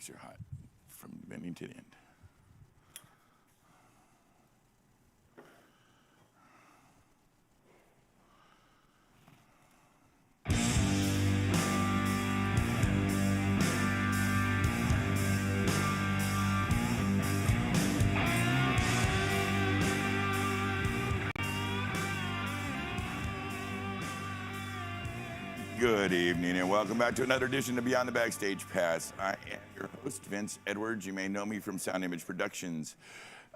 Mr. Hot from beginning to the end. Good evening and welcome back to another edition of Beyond the Backstage Pass. I am your host, Vince Edwards. You may know me from Sound Image Productions.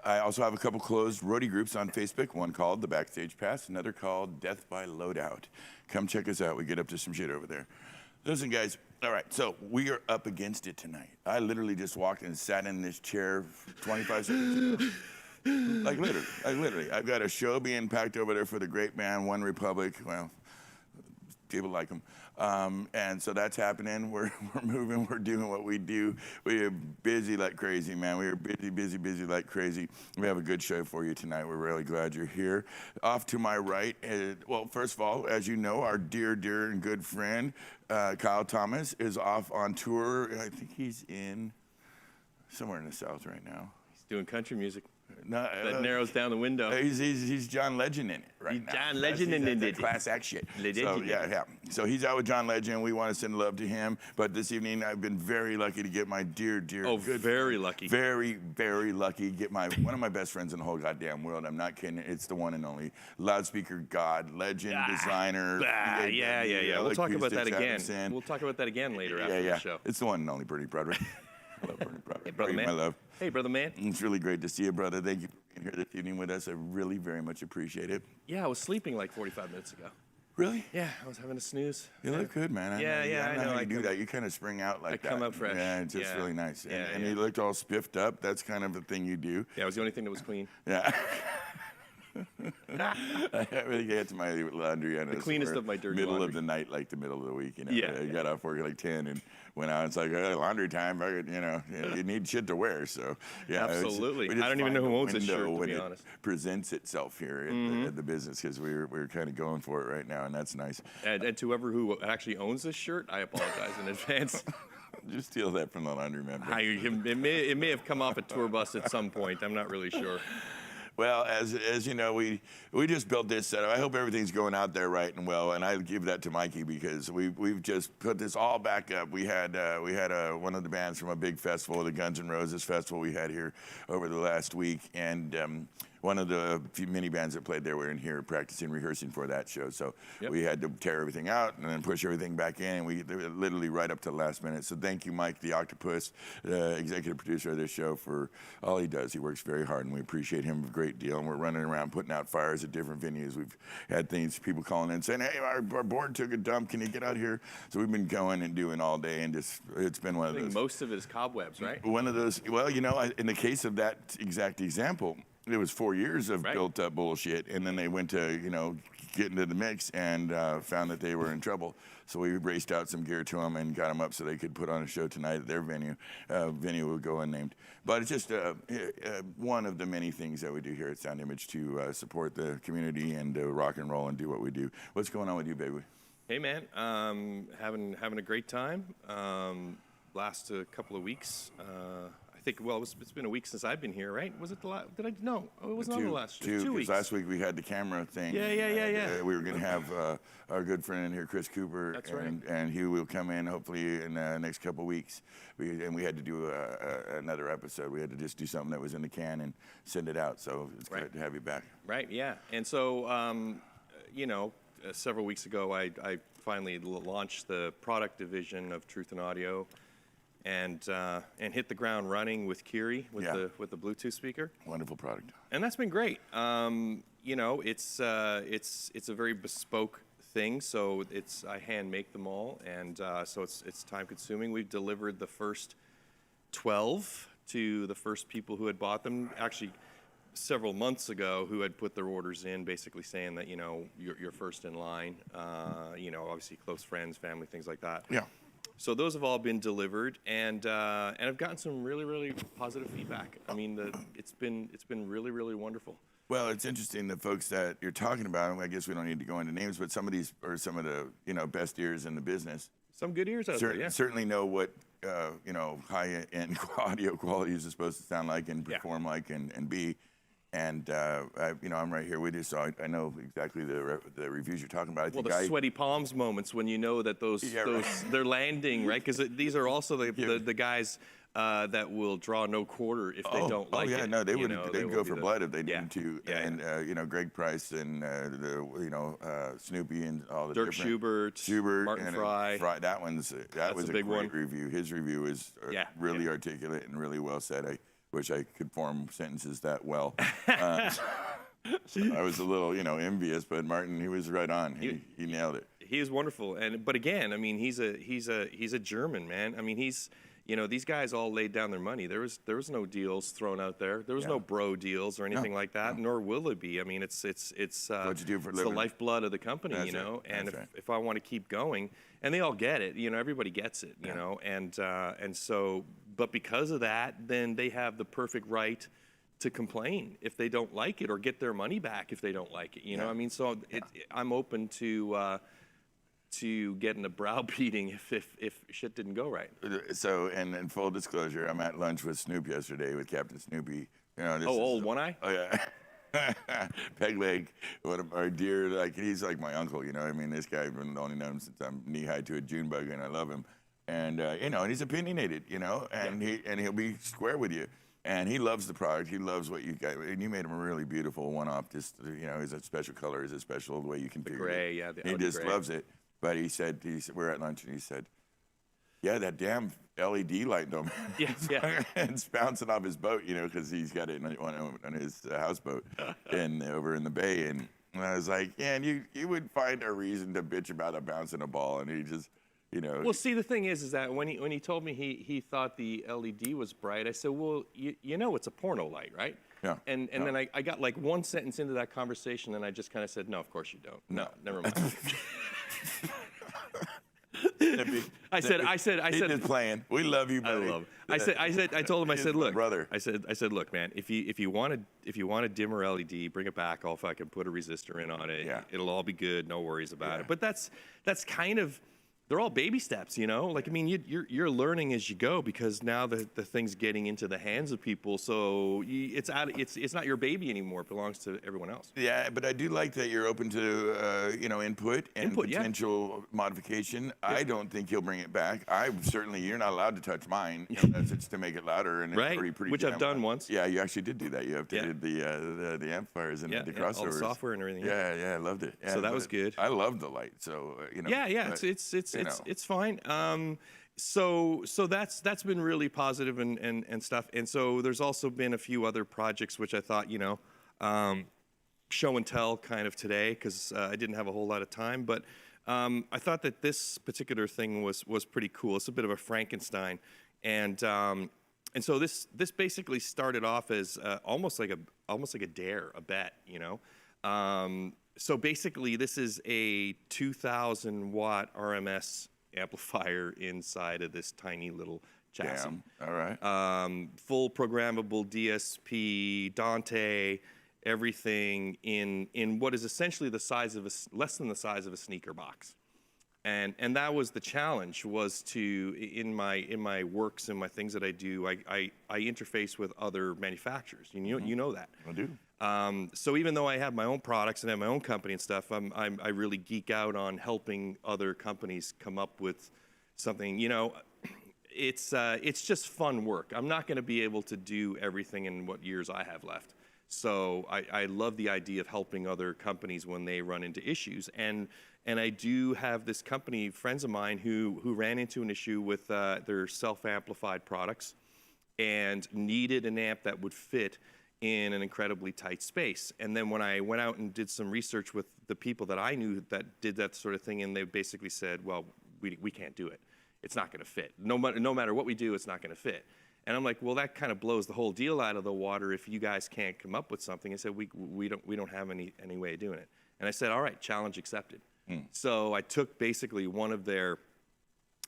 I also have a couple closed roadie groups on Facebook, one called The Backstage Pass, another called Death by Loadout. Come check us out. We get up to some shit over there. Listen, guys. All right, so we are up against it tonight. I literally just walked and sat in this chair 25 seconds ago. Like literally. I've got a show being packed over there for the great band, One Republic. Well, people like them. And so that's happening. We're moving. We're doing what we do. We are busy like crazy, man. We are busy like crazy. We have a good show for you tonight. We're really glad you're here. Off to my right, well, first of all, as you know, our dear and good friend, Kyle Thomas, is off on tour. I think he's in somewhere in the South right now. He's doing country music. No, that narrows down the window. He's John Legend in it right now. John Legend in it. Class act shit. So yeah. So he's out with John Legend. We want to send love to him. But this evening I've been very lucky to get my dear good very lucky. Very lucky. Get one of my best friends in the whole goddamn world. I'm not kidding. It's the one and only loudspeaker god, legend, designer. Yeah. We'll talk about that again. We'll talk about that again later after the show. It's the one and only Bernie Broderick. Hello, Bernie Broderick. Hey, brother man. My love. Hey, brother man. It's really great to see you, brother. Thank you for being here this evening with us. I really very much appreciate it. Yeah, I was sleeping like 45 minutes ago. Really? Yeah, I was having a snooze. You look good, man. I know how you do that. You kind of spring out like that. I come up fresh. Yeah, it's just really nice. And you looked all spiffed up. That's kind of the thing you do. Yeah, it was the only thing that was clean. Yeah. I really get to my laundry. The cleanest of my dirty middle laundry. of the night, like the middle of the week. You know, Yeah. I got off work at like 10 and went out. It's like laundry time. You need shit to wear. So yeah, absolutely. I don't even know who owns this shirt, to be honest. It presents itself here at the business because we're kind of going for it right now, and that's nice. And to whoever who actually owns this shirt, I apologize in advance. Just steal that from the laundry man. It may have come off a tour bus at some point. I'm not really sure. Well, as you know, we just built this setup. I hope everything's going out there right and well, and I give that to Mikey because we've just put this all back up. We had one of the bands from a big festival, the Guns N' Roses festival we had here over the last week, and one of the few mini bands that played there were in here practicing, rehearsing for that show. So we had to tear everything out and then push everything back in, and we literally right up to the last minute. So thank you, Mike, the Octopus, executive producer of this show, for all he does. He works very hard, and we appreciate him a great deal. And we're running around putting out fires at different venues. We've had people calling in saying, "Hey, our board took a dump. Can you get out here?" So we've been going and doing all day, and it's been one of those. Most of it is cobwebs, right? One of those. Well, in the case of that exact example, it was 4 years of built up bullshit, and then they went to, get into the mix and found that they were in trouble. So we raced out some gear to them and got them up so they could put on a show tonight at their venue. Venue will go unnamed. But it's just one of the many things that we do here at Sound Image to support the community and rock and roll and do what we do. What's going on with you, baby? Hey, man. Having a great time. Last couple of weeks. I think, it's been a week since I've been here, right? Was it the last? No, it wasn't on the last. 2 weeks. Last week we had the camera thing. Yeah. We were going to have our good friend in here, Chris Cooper. That's right. And he will come in hopefully in the next couple of weeks. We had to do another episode. We had to just do something that was in the can and send it out. So it's great to have you back. Right, yeah. And so, several weeks ago, I finally launched the product division of Truth and Audio. And hit the ground running with Kiri with the Bluetooth speaker. Wonderful product. And that's been great. It's a very bespoke thing, so I hand make them all, and so it's time consuming. We've delivered the first 12 to the first people who had bought them. Actually, several months ago, who had put their orders in, basically saying that you're first in line. Obviously close friends, family, things like that. Yeah. So those have all been delivered, and I've gotten some really, really positive feedback. I mean, it's been really wonderful. Well, it's interesting, the folks that you're talking about. I guess we don't need to go into names, but some of these are some of the best ears in the business. Some good ears out there, yeah. Certainly know what high-end audio quality is supposed to sound like and perform like and be. And I'm right here with you, so I know exactly the reviews you're talking about. The sweaty palms moments when you know that they're landing, right? Because these are also the guys that will draw no quarter if they don't like it. No, they would. They'd go for blood if they needed to. Yeah, and Greg Price and Snoopy and all the Dirk different Schubert, Martin Fry. That was a big great one. review. His review is really articulate and really well said. I wish I could form sentences that well. So I was a little, envious, but Martin, he was right on. He nailed it. He is wonderful, but again, I mean, he's a German, man. I mean, these guys all laid down their money. There was no deals thrown out there. There was no bro deals or anything like that, nor will it be. I mean, it's what you do for the lifeblood of the company, That's And right. if I want to keep going, and they all get it, everybody gets it, and so, but because of that, then they have the perfect right to complain if they don't like it or get their money back if they don't like it. I mean, so I'm open to getting a browbeating if shit didn't go right. So, and in full disclosure, I'm at lunch with Snoop yesterday with Captain Snoopy. Old One Eye? Oh yeah. Peg Leg, one of our dear, he's like my uncle, I mean, this guy, I've only known him since I'm knee-high to a June bug, and I love him. And, and he's opinionated, and he'll be square with you. And he loves the product. He loves what you got. And you made him a really beautiful one-off. Just, he's a special color. He's a special way you can figure gray, it. the he Audi just gray. loves it. But he said, we're at lunch, and he said, yeah, that damn LED light, though. Yeah. It's bouncing off his boat, because he's got it on his houseboat over in the bay. And I was like, yeah, and you would find a reason to bitch about a bouncing a ball. And he just, Well, see, the thing is that when he told me he thought the LED was bright, I said, well, it's a porno light, right? Yeah. And then I got like one sentence into that conversation, and I just kind of said, no, of course you don't. No, never mind. I said. He's just playing. We love you, buddy. I love it. I told him. I said, look, brother. I said, look, man. If you want a dimmer LED, bring it back. I'll fucking put a resistor in on it. Yeah. It'll all be good. No worries about it. But that's kind of. They're all baby steps, Like, I mean, you're learning as you go because now the thing's getting into the hands of people. So it's not your baby anymore. It belongs to everyone else. Yeah, but I do like that you're open to input and potential modification. Yeah. I don't think he'll bring it back. You're not allowed to touch mine unless it's to make it louder and right, it's pretty which I've done once. Yeah, you actually did do that. You updated the amplifiers and the crossovers, all the software and everything. Yeah, I loved it. Yeah, so that was good. I loved the light. So it's fine. So that's been really positive and stuff. And so there's also been a few other projects which I thought, show and tell kind of today because I didn't have a whole lot of time. But I thought that this particular thing was pretty cool. It's a bit of a Frankenstein, and so this basically started off as almost like a dare, a bet, So basically, this is a 2,000 watt RMS amplifier inside of this tiny little chassis. Damn. All right. Full programmable DSP, Dante, everything in what is essentially the size of less than the size of a sneaker box. And that was the challenge, was to in my works and my things that I do, I interface with other manufacturers. You know that. I do. So even though I have my own products and have my own company and stuff, I really geek out on helping other companies come up with something. It's just fun work. I'm not going to be able to do everything in what years I have left. So I love the idea of helping other companies when they run into issues. And I do have this company, friends of mine, who ran into an issue with their self-amplified products and needed an amp that would fit in an incredibly tight space. And then when I went out and did some research with the people that I knew that did that sort of thing, and they basically said, well, we can't do it. It's not gonna fit. No matter what we do, it's not gonna fit. And I'm like, well, that kind of blows the whole deal out of the water if you guys can't come up with something. I said, we don't have any way of doing it. And I said, all right, challenge accepted. So I took basically one of their,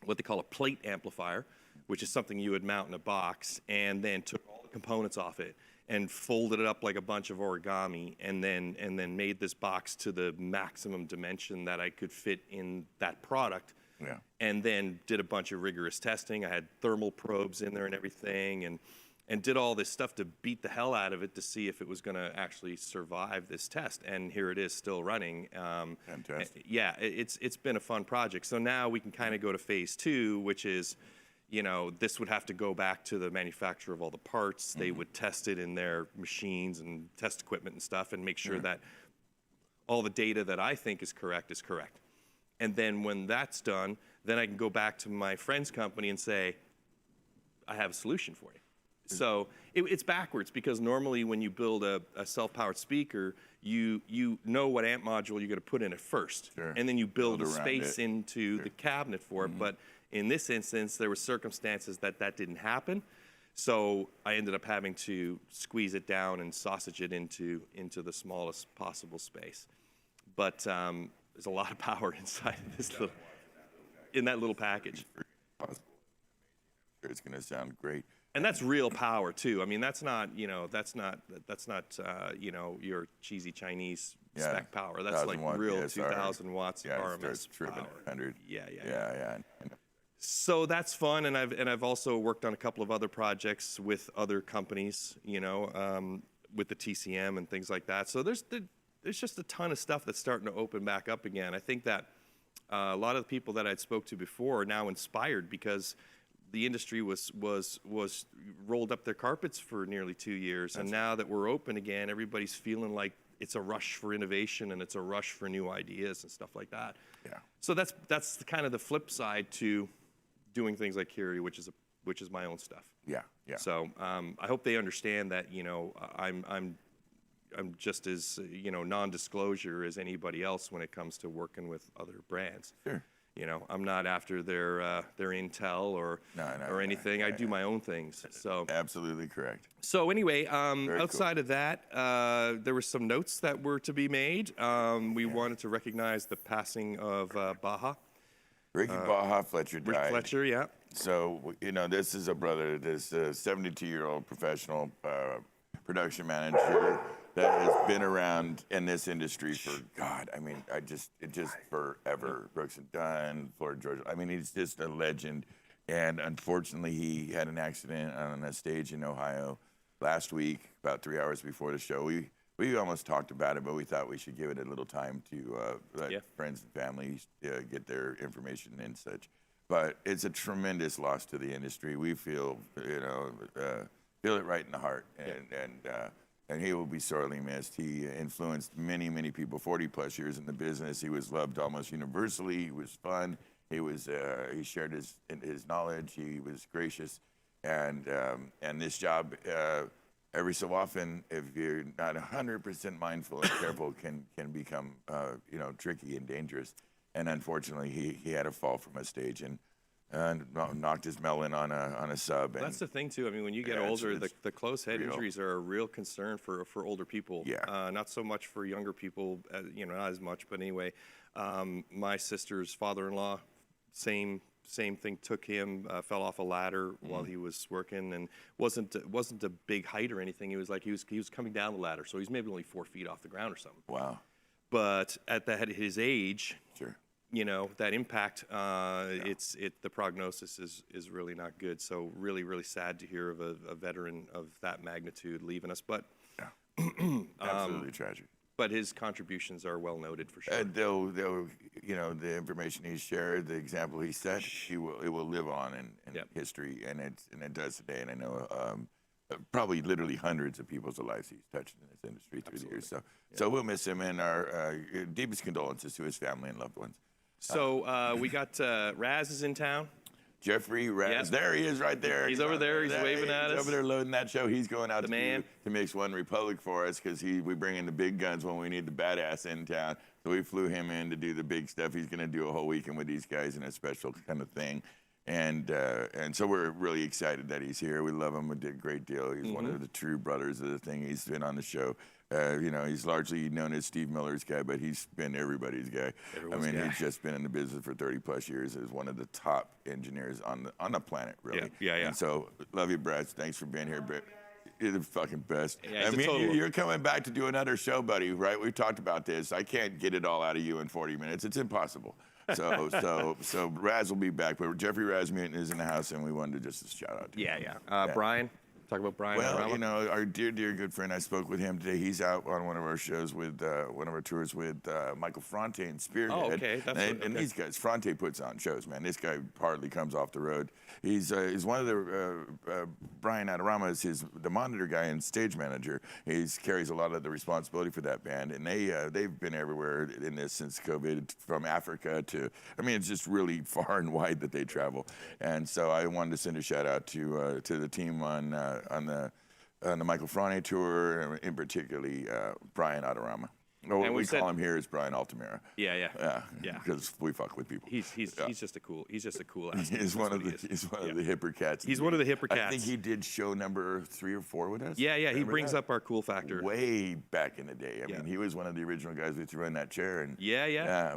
what they call a plate amplifier, which is something you would mount in a box, and then took all the components off it and folded it up like a bunch of origami, and then made this box to the maximum dimension that I could fit in that product, Yeah. And then did a bunch of rigorous testing. I had thermal probes in there and everything, and did all this stuff to beat the hell out of it to see if it was going to actually survive this test. And here it is, still running. Fantastic. Yeah, it's been a fun project. So now we can kind of go to phase 2, which is, this would have to go back to the manufacturer of all the parts. They would test it in their machines and test equipment and stuff, and make sure that all the data that I think is correct is correct. And then when that's done, then I can go back to my friend's company and say, I have a solution for you. So it's backwards, because normally when you build a self-powered speaker, you know what amp module you're going to put in it first. Sure. And then you build a around space it. into the cabinet for it. But in this instance, there were circumstances that didn't happen. So I ended up having to squeeze it down and sausage it into the smallest possible space. But there's a lot of power inside in that little package. It's going to sound great. And that's real power too. I mean, that's not your cheesy Chinese spec power. That's like real 2,000 watts RMS driven power. At 100. Yeah. So that's fun, and I've also worked on a couple of other projects with other companies, with the TCM and things like that. So there's just a ton of stuff that's starting to open back up again. I think that a lot of the people that I'd spoke to before are now inspired, because the industry was rolled up their carpets for nearly 2 years, and now that we're open again, everybody's feeling like it's a rush for innovation and it's a rush for new ideas and stuff like that. Yeah. So that's kind of the flip side to doing things like Curie, which is my own stuff. Yeah. So I hope they understand that I'm just as non-disclosure as anybody else when it comes to working with other brands. Sure. I'm not after their intel or anything. I do my own things. So Absolutely correct. So anyway, Very outside of that, there were some notes that were to be made. We wanted to recognize the passing of Baja. Ricky Baja Fletcher Rick died. Fletcher, yeah. So, this is a brother, this 72-year-old professional production manager that has been around in this industry for, God, I mean, just forever. Brooks and Dunn, Florida Georgia. I mean, he's just a legend. And unfortunately, he had an accident on a stage in Ohio last week, about 3 hours before the show. We almost talked about it, but we thought we should give it a little time to let friends and families get their information and such. But it's a tremendous loss to the industry. We feel it right in the heart, and he will be sorely missed. He influenced many, many people, 40 plus years in the business. He was loved almost universally. He was fun. He shared his knowledge. He was gracious, and this job, every so often, if you're not 100% mindful and careful, can become tricky and dangerous. And unfortunately, he had a fall from a stage and knocked his melon on a sub. That's the thing too. I mean, when you get older, the closed head injuries are a real concern for older people. Yeah. Not so much for younger people, not as much. But anyway, my sister's father-in-law, same thing took him. Fell off a ladder while he was working, and wasn't a big height or anything. He was coming down the ladder, so he's maybe only 4 feet off the ground or something. Wow. But at his age, Sure. That impact, the prognosis is really not good. So really, really sad to hear of a veteran of that magnitude leaving us. But Absolutely tragic. But his contributions are well noted for sure. They'll the information he shared, the example he set, it will live on in history, and it does today. And I know probably literally hundreds of people's lives he's touched in this industry through the years. So we'll miss him, and our deepest condolences to his family and loved ones. So we got Raz is in town. Jeffrey Raz, there he is right there. He's over there. He's waving at us. He's over there loading that show. He's going out to Mix One Republic for us, because we bring in the big guns when we need the badass in town. So we flew him in to do the big stuff. He's going to do a whole weekend with these guys in a special kind of thing. And so we're really excited that he's here. We love him. We did a great deal. He's one of the true brothers of the thing. He's been on the show. He's largely known as Steve Miller's guy, but he's been everybody's guy. He's just been in the business for 30 plus years as one of the top engineers on the planet, really. Yeah. And so, love you, Brad. Thanks for being here, Brad. You're the fucking best. Yeah, you're coming back to do another show, buddy, right? We've talked about this. I can't get it all out of you in 40 minutes. It's impossible. So Raz will be back, but Jeffrey Rasmussen is in the house, and we wanted to just shout out to him. Yeah. Brian. Talk about Brian. Well, Arama. you know, our dear good friend, I spoke with him today. He's out on one of our shows with, one of our tours with Michael Fronte and Spearhead. Oh, okay. And these guys, Fronte puts on shows, man. This guy hardly comes off the road. He's one of the, Brian Adorama is the monitor guy and stage manager. He carries a lot of the responsibility for that band. And they've been everywhere in this since COVID, from Africa to, I mean, it's just really far and wide that they travel. And so I wanted to send a shout out to the team on the Michael Fronte tour, and in particularly Brian Adorama. Or what we call him here is Brian Altamira. Yeah. Because we fuck with people. He's just a cool ass. He's one of the hipper cats. He's one of the hipper cats. I think he did show number 3 or 4 with us. Yeah. He brings up our cool factor. Way back in the day. I mean, he was one of the original guys we threw in that chair. And yeah.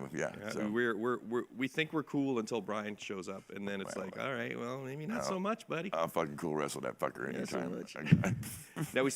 So We think we're cool until Brian shows up, and then it's like, all right, well, maybe not so much, buddy. I'll fucking cool wrestle that fucker anytime. Now we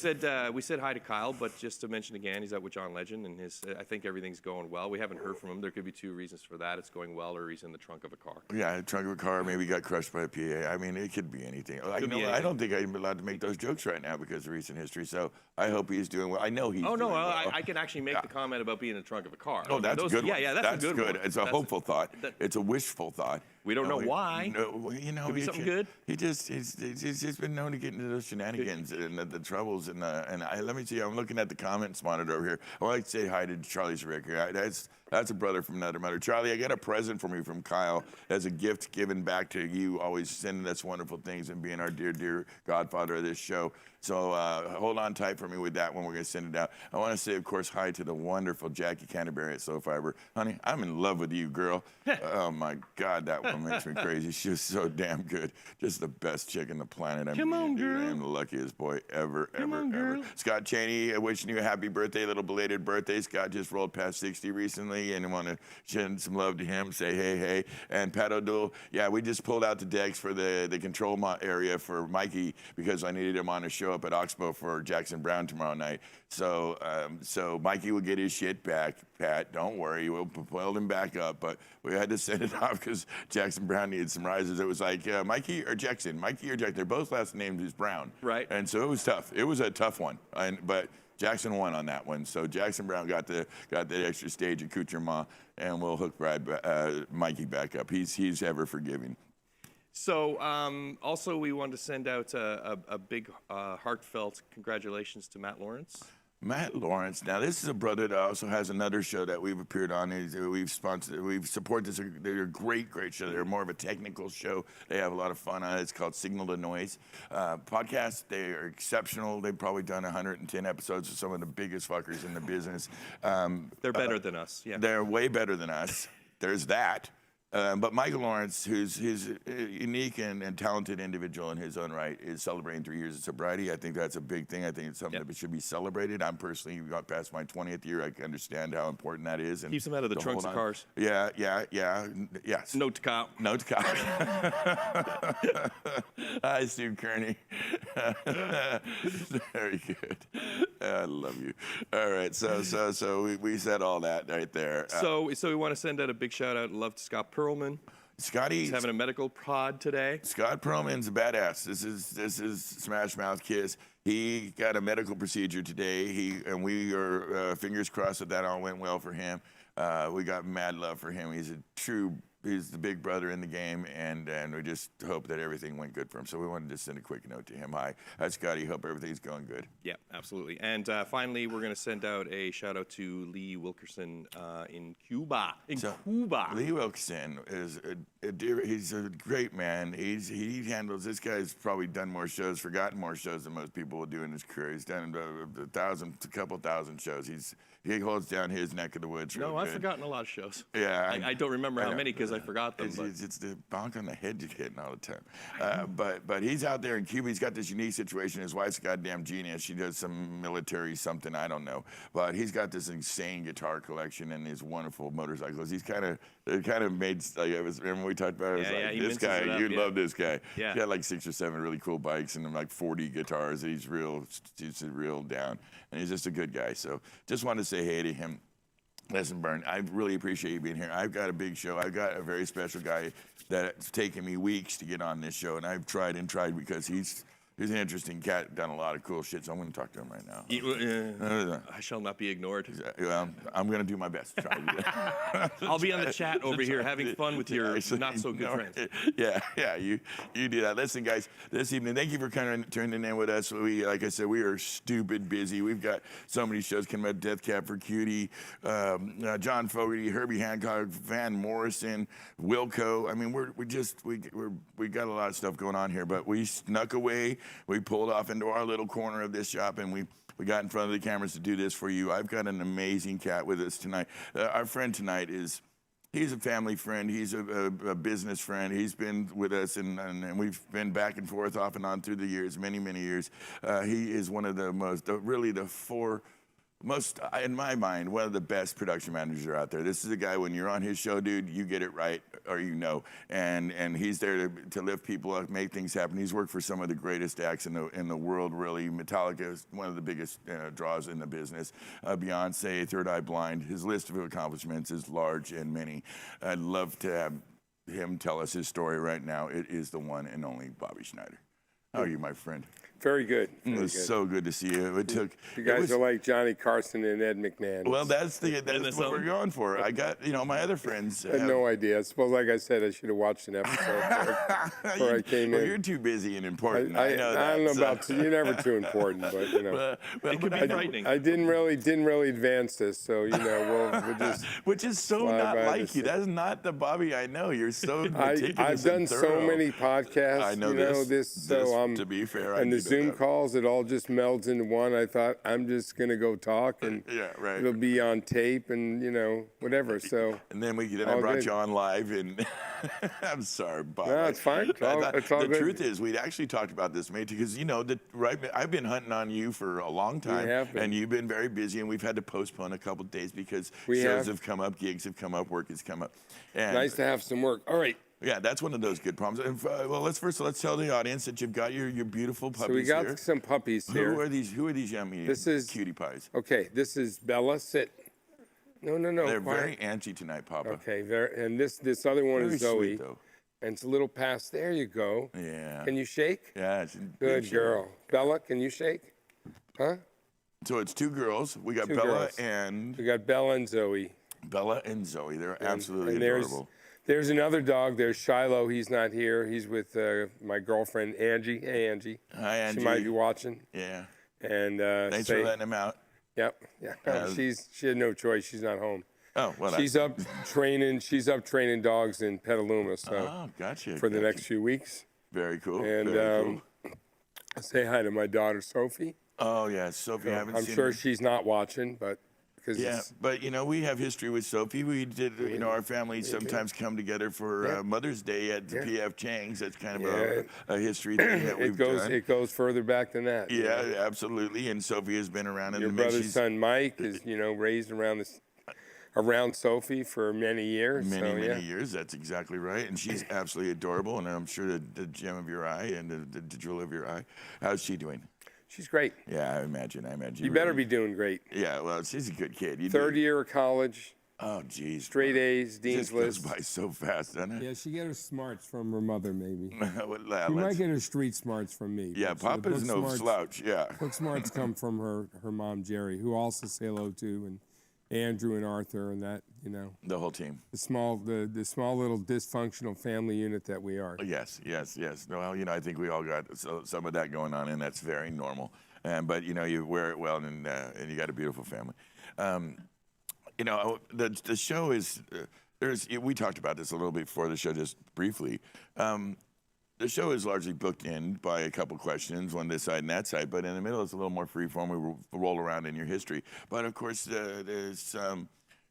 said hi to Kyle, but just to mention again, he's out with John Legend, and I think everything's going well. We haven't heard from him. There could be 2 reasons for that. It's going well, or he's in the trunk of a car. Yeah, trunk of a car. Maybe got crushed by a PA. I mean, it could be anything. I don't think I'm allowed to make those jokes right now because of recent history. So I hope he's doing well. I know he's. Oh no, doing well. I can actually make the comment about being in the trunk of a car. Oh, that's a good. Yeah, that's a good one. It's a hopeful thought. It's a wishful thought. We don't know why. No, you know, could be something good. He's just been known to get into those shenanigans and the troubles let me see. I'm looking at the comments monitor over here. I would like to say hi to Charlie's Ricker. That's a brother from another mother. Charlie, I got a present for me from Kyle as a gift given back to you, always sending us wonderful things and being our dear godfather of this show. So hold on tight for me with that one. We're going to send it out. I want to say, of course, hi to the wonderful Jackie Canterbury at Soul Fiber. Honey, I'm in love with you, girl. Oh, my God, that one makes me crazy. She's just so damn good. Just the best chick on the planet. Come on, girl. I'm the luckiest boy ever. Girl. Scott Cheney, wishing you a happy birthday, little belated birthday. Scott just rolled past 60 recently, and I want to send some love to him, say hey. And Pat O'Doul, yeah, we just pulled out the decks for the control area for Mikey because I needed him on a show up at Oxbow for Jackson Brown tomorrow night. So Mikey will get his shit back. Pat, don't worry, we'll pull him back up. But we had to send it off because Jackson Brown needed some rises. It was like Mikey or Jackson. They're both last names is Brown. Right. And so it was tough. It was a tough one. But Jackson won on that one. So Jackson Brown got the extra stage accoutrement, and we'll hook Mikey back up. He's ever forgiving. So also we wanted to send out a big heartfelt congratulations to Matt Lawrence. Matt Lawrence. Now, this is a brother that also has another show that we've appeared on. We've supported this. They're a great show. They're more of a technical show. They have a lot of fun on it. It's called Signal to Noise. Podcast, they are exceptional. They've probably done 110 episodes with some of the biggest fuckers in the business. They're better than us. Yeah. They're way better than us. There's that. But Michael Lawrence, who's a unique and talented individual in his own right, is celebrating 3 years of sobriety. I think that's a big thing. I think it's something that should be celebrated. I'm personally got past my 20th year. I can understand how important that is. And keeps them out of the trunks of cars. Yeah. Yes. Note to cop. Hi, Steve Kearney. Very good. I love you. All right. So we said all that right there. So we want to send out a big shout out and love to Scott Perlman. Scotty's having a medical prod today. Scott Perlman's a badass. This is Smash Mouth Kiss. He got a medical procedure today. And we are fingers crossed that all went well for him. We got mad love for him. He's the big brother in the game, and we just hope that everything went good for him. So we wanted to send a quick note to him. Hi, Scotty. Hope everything's going good. Yeah, absolutely. And finally, we're going to send out a shout out to Lee Wilkerson in Cuba. Lee Wilkerson is he's a great man. He handles. This guy's probably done more shows, forgotten more shows than most people will do in his career. He's done a couple thousand shows. He holds down his neck of the woods. No, I've forgotten a lot of shows. Yeah, I don't remember how many because I forgot them. It's the bonk on the head you're hitting all the time. But he's out there in Cuba. He's got this unique situation. His wife's a goddamn genius. She does some military something, I don't know. But he's got this insane guitar collection and these wonderful motorcycles. He's kind of made, remember we talked about it? This guy, you'd love this guy. Yeah. He had like 6 or 7 really cool bikes and like 40 guitars. He's real down. And he's just a good guy. So just wanted to say hey to him. Listen, Bern, I really appreciate you being here. I've got a big show. I've got a very special guy that's taken me weeks to get on this show, and I've tried and tried because he's an interesting cat, done a lot of cool shit, so I'm going to talk to him right now. I shall not be ignored. Well, I'm going to do my best to try to do that. I'll be on the chat over here having fun with your not-so-good friends. Yeah, you do that. Listen, guys, this evening, thank you for kind of tuning in with us. Like I said, we are stupid busy. We've got so many shows coming out, Death Cab for Cutie, John Fogerty, Herbie Hancock, Van Morrison, Wilco. I mean, we got a lot of stuff going on here, but we snuck away. We pulled off into our little corner of this shop, and we got in front of the cameras to do this for you. I've got an amazing cat with us tonight. Our friend tonight he's a family friend. He's a business friend. He's been with us, and we've been back and forth off and on through the years, many, many years. He is one of the most in my mind, one of the best production managers out there. This is a guy, when you're on his show, dude, you get it right, or and he's there to lift people up, make things happen. He's worked for some of the greatest acts in the world, really. Metallica is one of the biggest draws in the business. Beyonce, Third Eye Blind. His list of accomplishments is large and many. I'd love to have him tell us his story right now. It is the one and only Bobby Schneider. How are you, my friend? Very good. It was so good to see you. You guys are like Johnny Carson and Ed McMahon. Well, that's what we're going for. I got, my other friends. I had no idea. I suppose, like I said, I should have watched an episode before I came in. You're too busy and important. I know that. I don't know about you're never too important, but it could be frightening. I didn't really advance this, so we'll just. Which is so not like you. That's not the Bobby I know. You're so meticulous. I've done so many podcasts. I know this. So to be fair, and the Zoom calls, it all just melds into one. I thought I'm just gonna go talk, and it'll be on tape, and whatever. So. And then I brought you on live, and I'm sorry, Bob. No, it's fine. It's all the good. truth is, we'd actually talked about this, mate, because I've been hunting on you for a long time, and you've been very busy, and we've had to postpone a couple days because shows have come up, gigs have come up, work has come up. And nice to have some work. All right. Yeah, that's one of those good problems. And, let's tell the audience that you've got your beautiful puppies here. So we got some puppies here. Who are these yummy cutie pies? Okay, this is Bella. Sit. No. They're very antsy tonight, Papa. Okay, and this other one very is Zoe. Sweet, though. And it's a little past. There you go. Yeah. Can you shake? Yeah. Good girl. Bella, can you shake? Huh? So it's two girls. We got Two Bella girls. and... We got Bella and Zoe. Bella and Zoe. They're absolutely and adorable. There's another dog. There's Shiloh. He's not here. He's with my girlfriend, Angie. Hey, Angie. Hi, Angie. She might be watching. Yeah. And thanks for letting him out. Yep. Yeah. She had no choice. She's not home. Oh, well. She's up training dogs in Petaluma. So gotcha. For the next few weeks. Very cool. And Very cool. Say hi to my daughter, Sophie. Oh, yeah. Sophie, I haven't seen I'm sure her. she's not watching, but. But we have history with Sophie. We did, our families sometimes come together for Mother's Day at the PF Chang's. That's kind of a history thing that we've done. It goes further back than that. Yeah, absolutely. And Sophie has been around. Your brother's son Mike is, raised around Sophie for many years. Many years. That's exactly right. And she's absolutely adorable. And I'm sure the gem of your eye and the jewel of your eye. How's she doing? She's great. Yeah, I imagine. You better be doing great. Yeah, well, she's a good kid. Third year of college. Oh, geez. Straight A's, Dean's List. Goes by so fast, doesn't it? Yeah, she get her smarts from her mother, maybe. She might get her street smarts from me. Yeah, Papa's no slouch, yeah. Book smarts come from her mom, Jerry, who also say hello to, and Andrew and Arthur and that, The whole team. The small little dysfunctional family unit that we are. Yes. Well, I think we all got some of that going on, and that's very normal. But you wear it well, and you got a beautiful family. The show is we talked about this a little bit before the show, just briefly. The show is largely booked in by a couple questions, one this side and that side, but in the middle it's a little more freeform. We roll around in your history. But of course, there's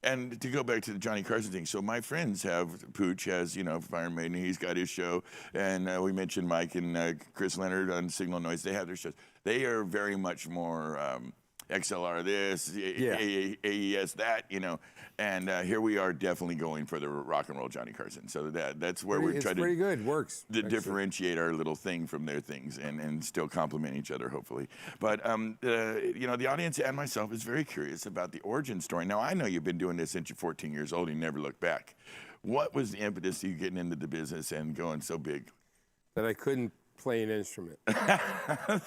and to go back to the Johnny Carson thing, so my friends have, Pooch has, Fire Maiden, he's got his show, and we mentioned Mike and Chris Leonard on Signal Noise, they have their shows. They are very much more XLR this, Yeah. AES that, you know. And here we are definitely going for the rock and roll Johnny Carson. So that's where we're trying It's pretty good. Works. to differentiate our little thing from their things and still complement each other, hopefully. But, you know, the audience and myself is very curious about the origin story. Now, I know you've been doing this since you're 14 years old and you never look back. What was the impetus to you getting into the business and going so big? That I couldn't play an instrument. And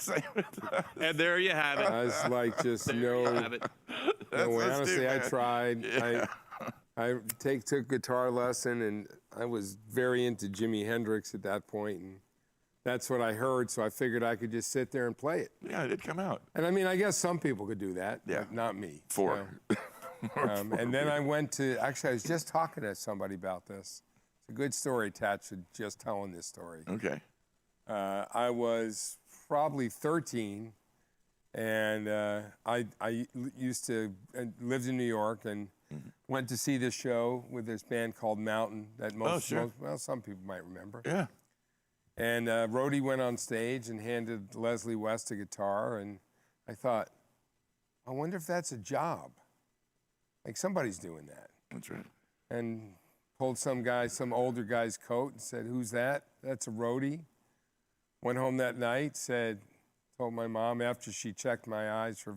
there you have it. I was like, just There no. you have it. No way. so Honestly, I stupid. tried. Yeah. I took guitar lesson, and I was very into Jimi Hendrix at that point, and that's what I heard. So I figured I could just sit there and play it. Yeah, it did come out. And I mean, I guess some people could do that, Yeah. but not me. Four. you know. And then I went to. Actually, I was just talking to somebody about this. It's a good story attached to just telling this story. Okay. I was probably 13, and I used to lived in New York and went to see this show with this band called Mountain that well, some people might remember. Yeah. And Rhodey went on stage and handed Leslie West a guitar, and I thought, I wonder if that's a job. Like somebody's doing that. That's right. And pulled some older guy's coat and said, "Who's that?" "That's a roadie." Went home that night, told my mom after she checked my eyes for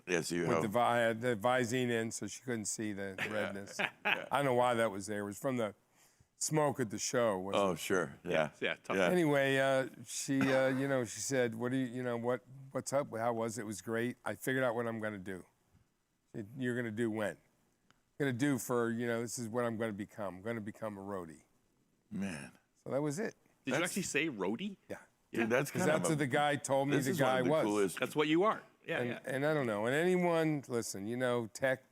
Yes, you with hope. I had the Visine in, so she couldn't see the redness. I don't know why that was there. It was from the smoke at the show. Wasn't Oh, sure. Yeah. Yeah, tough. Yeah. Anyway, she, she said, "What do you, what's up? How was it? It was great. I figured out what I'm going to do." "You're going to do when?" "Going to do for, this is what I'm going to become. I'm going to become a roadie." Man. So that was it. Did you actually say roadie? Yeah. Dude, that's kind Because that's of what the guy told me this the is one guy of the was. coolest. That's what you are. Yeah, And I don't know. And anyone, listen, tech,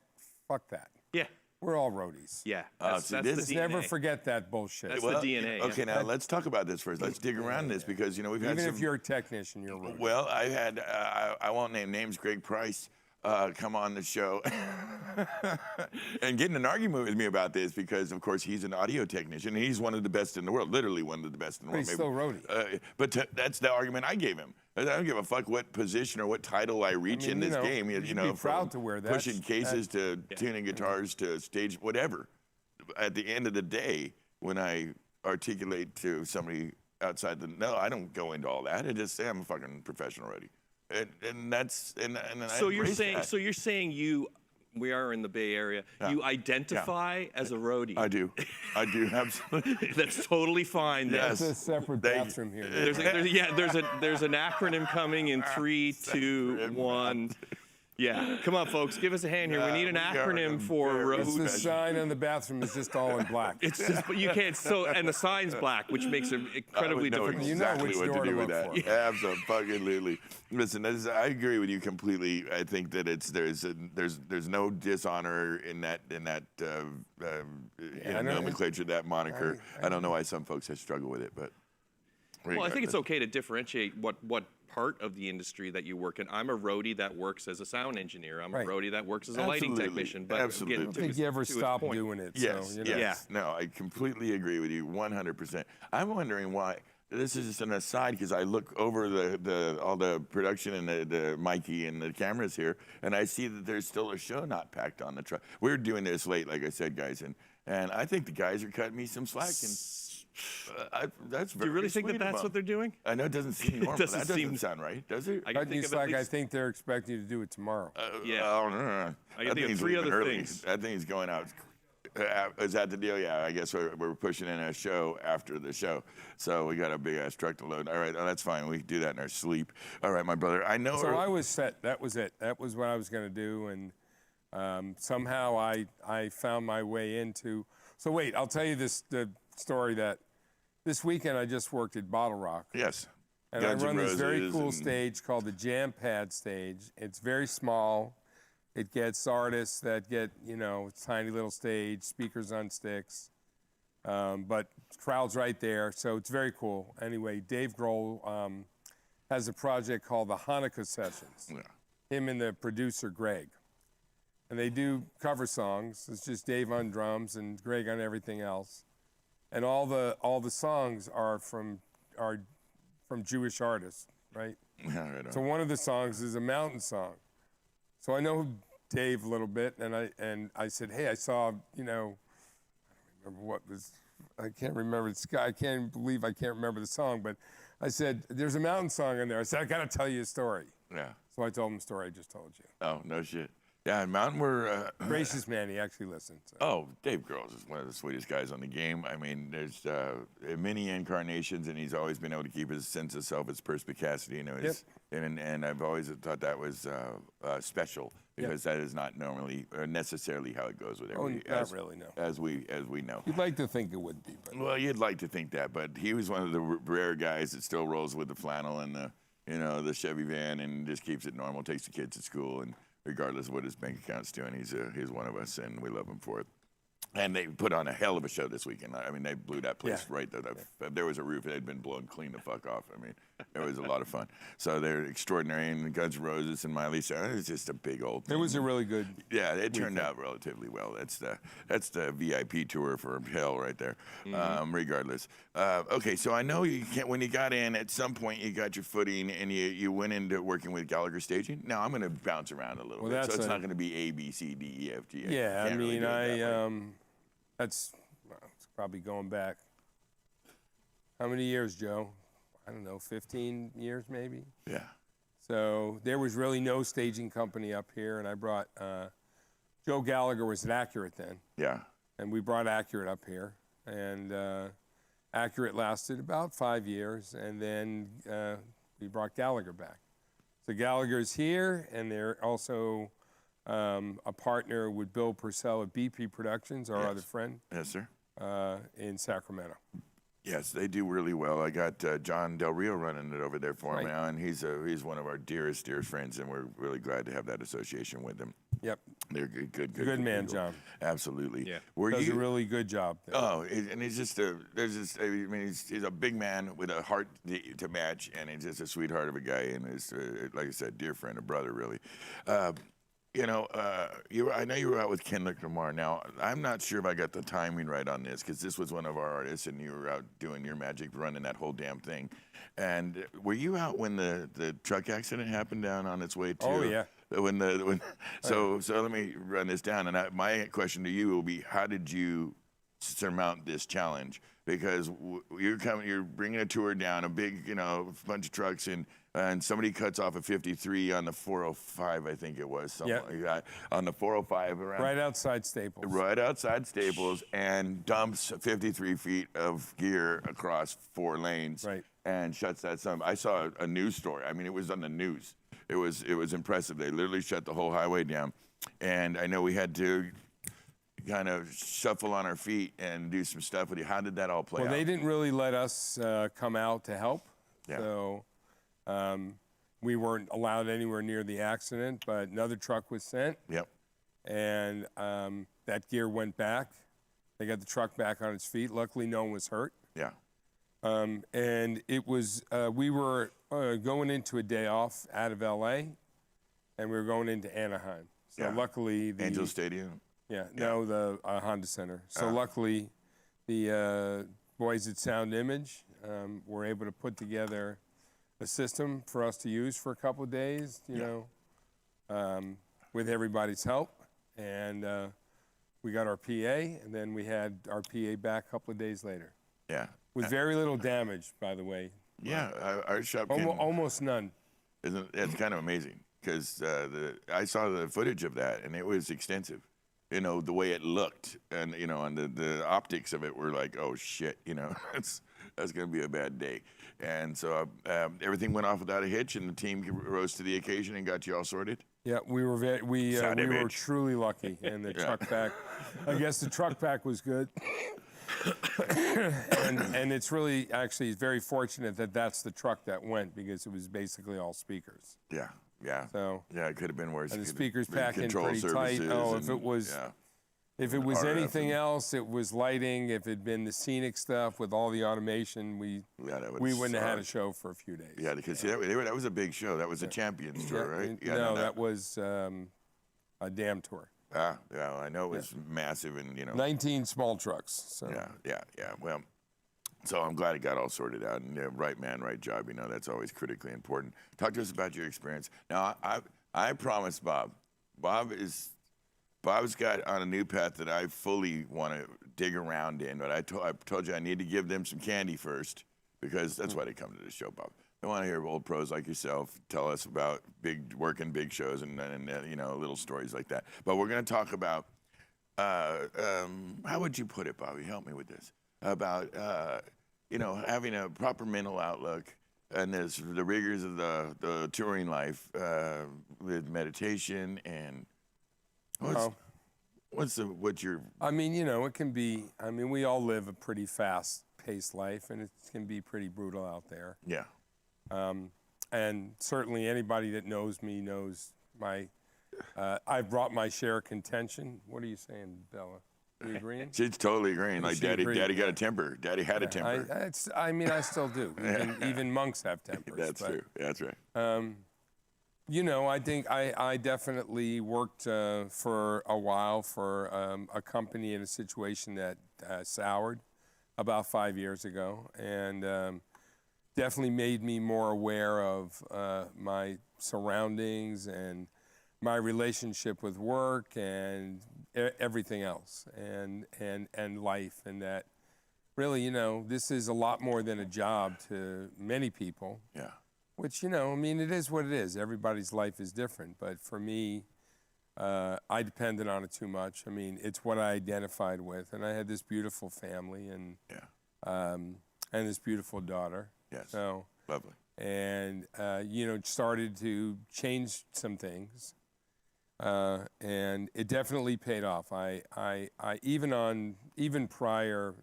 fuck that. yeah. We're all roadies. Yeah. see, That's this- the Just DNA. never forget that bullshit. That's the DNA. Okay, yeah. now let's talk about this first. Let's dig around this because, we've had Even some... if you're a technician, you're a roadie. Well, I had, I won't name names, Greg Price come on the show and get in an argument with me about this because, of course, he's an audio technician. And he's one of the best in the world, literally one of the best in the But world. he's still roadie. That's the argument I gave him. I don't give a fuck what position or what title I reach in this game. you should be proud to wear that. Pushing cases to tuning guitars to stage, whatever. At the end of the day, when I articulate to somebody outside I don't go into all that. I just say I'm a fucking professional already. And that's and So I you're embrace saying that. we are in the Bay Area. You identify as a roadie. I do absolutely. That's totally fine. Then. It's a separate They- bathroom here. There's an acronym coming in 3, 2, 1. Yeah, come on, folks, give us a hand here. We need an we are acronym for very road. It's the sign on the bathroom is just all in black. It's just, but you can't. So, and the sign's black, which makes it incredibly I would know difficult. You know exactly which what door to to do with look that. for. Absolutely. Listen, I agree with you completely. I think that there's no dishonor in that nomenclature, that moniker. I don't know why some folks have struggled with it, but. Well, I think it's okay to differentiate what part of the industry that you work in. I'm a roadie that works as a sound engineer. I'm Right. a roadie that works as a lighting Absolutely. technician. But Absolutely. again, I don't think you ever stop doing it. Yes, So, yes. No, I completely agree with you 100%. I'm wondering why. This is just an aside because I look over all the production and the Mikey and the cameras here, and I see that there's still a show not packed on the truck. We're doing this late, like I said, guys, and I think the guys are cutting me some slack. And that's very Do you really think sweet that that's of what them. they're doing? I know it doesn't seem normal. doesn't That doesn't seem- sound right, does it? I can Cut think you of at slack, I least, think they're expecting you to do it tomorrow. Yeah. I don't know. I can think of 3 other things. That thing's going out. Is that the deal? Yeah, I guess we're pushing in a show after the show. So we got a big ass truck to load. All right, that's fine. We can do that in our sleep. All right, my brother. I know. So I was set. That was it. That was what I was going to do. And somehow I found my way into. So wait, I'll tell you the story that this weekend I just worked at Bottle Rock. Yes. And Guns I run N' this very Roses cool and- stage called the Jam Pad stage. It's very small. It gets artists that get, tiny little stage, speakers on sticks, but crowd's right there, so it's very cool. Anyway, Dave Grohl has a project called the Hanukkah Sessions. Yeah. Him and the producer, Greg. And they do cover songs. It's just Dave on drums and Greg on everything else. And all the songs are from Jewish artists, right? Yeah, right on. So one of the songs is a mountain song. So I know Dave a little bit, and I said, hey, I saw, you know, I don't remember what was, I can't remember this guy. I can't believe I can't remember the song, but I said, there's a mountain song in there. I said, I got to tell you a story. Yeah. So I told him the story I just told you. Oh, no shit. Yeah, and Mountain were. Gracious man, he actually listened. So. Oh, Dave Grohl is one of the sweetest guys on the game. I mean, there's many incarnations, and he's always been able to keep his sense of self, his perspicacity. You know, and I've always thought that was special because that is not normally or necessarily how it goes with everybody. Not really, no. As we know. You'd like to think it would be, but Well, you'd like to think that, but he was one of the rare guys that still rolls with the flannel and the Chevy van and just keeps it normal, takes the kids to school, and regardless of what his bank account's doing, he's one of us, and we love him for it. And they put on a hell of a show this weekend. I mean, they blew that place right there. If there was a roof, it had been blown clean the fuck off. I mean, it was a lot of fun. So they're extraordinary, and Guns N' Roses and Miley Cyrus. It was just a big old thing. it was a really good. Yeah, it turned out relatively well. That's the VIP tour for hell right there. Regardless, okay. So I know you can't. When you got in, at some point you got your footing, and you went into working with Gallagher Staging. Now I'm going to bounce around a little bit, so it's not going to be A, B, C, D, E, F, G. Yeah, I mean, that's it's probably going back. How many years, Joe? I don't know, 15 years maybe. Yeah. So there was really no staging company up here, and I brought Joe Gallagher was at Accurate then, Yeah. and we brought Accurate up here, and Accurate lasted about 5 years, and then we brought Gallagher back. So Gallagher's here, and they're also a partner with Bill Purcell at BP Productions, our other friend, Yes, sir. in Sacramento. Yes, they do really well. I got John Del Rio running it over there for me now, and he's one of our dearest friends, and we're really glad to have that association with them. Yep. They're good man, people. John. Absolutely. Yeah. Does a really good job there. Oh, and he's just I mean, he's a big man with a heart to match, and he's just a sweetheart of a guy, and is like I said, dear friend, a brother, really. You know, I know you were out with Kendric Lamar. Now, I'm not sure if I got the timing right on this, because this was one of our artists, and you were out doing your magic, running that whole damn thing. And were you out when the truck accident happened down on its way to? Oh, yeah. So let me run this down. And my question to you will be, how did you surmount this challenge? Because you're bringing a tour down, a big, bunch of trucks, and somebody cuts off a 53 on the 405, I think it was, something like that, on the 405 around. Right outside Staples. Right outside Staples, and dumps 53 feet of gear across 4 lanes. Right. And shuts that son. I saw a news story. I mean, it was on the news. It was impressive. They literally shut the whole highway down, and I know we had to kind of shuffle on our feet and do some stuff with you. How did that all play out? Well, they didn't really let us come out to help. Yeah. So we weren't allowed anywhere near the accident, but another truck was sent. Yep. And that gear went back. They got the truck back on its feet. Luckily, no one was hurt. Yeah. And it was, we were going into a day off out of LA, and we were going into Anaheim. So Yeah. luckily, the Angel Stadium. no, the Honda Center. So luckily, the boys at Sound Image were able to put together a system for us to use for a couple of days, you know, with everybody's help. And we got our PA, and then we had our PA back a couple of days later. Yeah. With very little damage, by the way. Yeah. Our shop can, Almost none. it's kind of amazing, because I saw the footage of that, and it was extensive. You know, the way it looked, and and the optics of it were like, oh shit, that's gonna be a bad day. And so everything went off without a hitch, and the team rose to the occasion and got you all sorted. Yeah, we were we Sound were Image. truly lucky, and the truck pack. I guess the truck pack was good. and it's really actually very fortunate that that's the truck that went, because it was basically all speakers. Yeah. Yeah. So Yeah, it could have been worse. and It the could have speakers been pack in control pretty tight. services Oh, if and- it was yeah. if it was RF anything and- else, it was lighting. If it'd been the scenic stuff with all the automation, we that would wouldn't have had a suck. show for a few days. Yeah, because see, that was a big show. That was a Champions tour, right? Yeah, no, that was a dam tour. Yeah, I know it was massive, and 19 small trucks. So. Yeah. Well, so I'm glad it got all sorted out, and right man, right job. That's always critically important. Talk to us about your experience. Now, I promised Bob Bob's got on a new path that I fully want to dig around in, but I told you I need to give them some candy first because that's why they come to the show, Bob. They want to hear old pros like yourself tell us about working big shows and you know, little stories like that. But we're going to talk about how would you put it, Bobby? Help me with this. About you know, having a proper mental outlook and the rigors of the touring life with meditation and what's your? I mean, you know, it can be. I mean, we all live a pretty fast-paced life, and it can be pretty brutal out there. Yeah. And certainly, anybody that knows me knows my. I've brought my share of contention. What are you saying, Bella? You agreeing? She's totally agreeing. Like Daddy got a temper. Daddy had a temper. I mean, I still do. Even monks have tempers. That's true. That's right. You know, I think I definitely worked for a while for a company in a situation that soured about 5 years ago, and definitely made me more aware of my surroundings and my relationship with work and everything else, and life, and that really, you know, this is a lot more than a job to many people. Yeah. Which, you know, I mean, it is what it is. Everybody's life is different. But for me, I depended on it too much. I mean, it's what I identified with. And I had this beautiful family and this beautiful daughter. Yes. So, lovely. And, you know, started to change some things. And it definitely paid off. Even prior,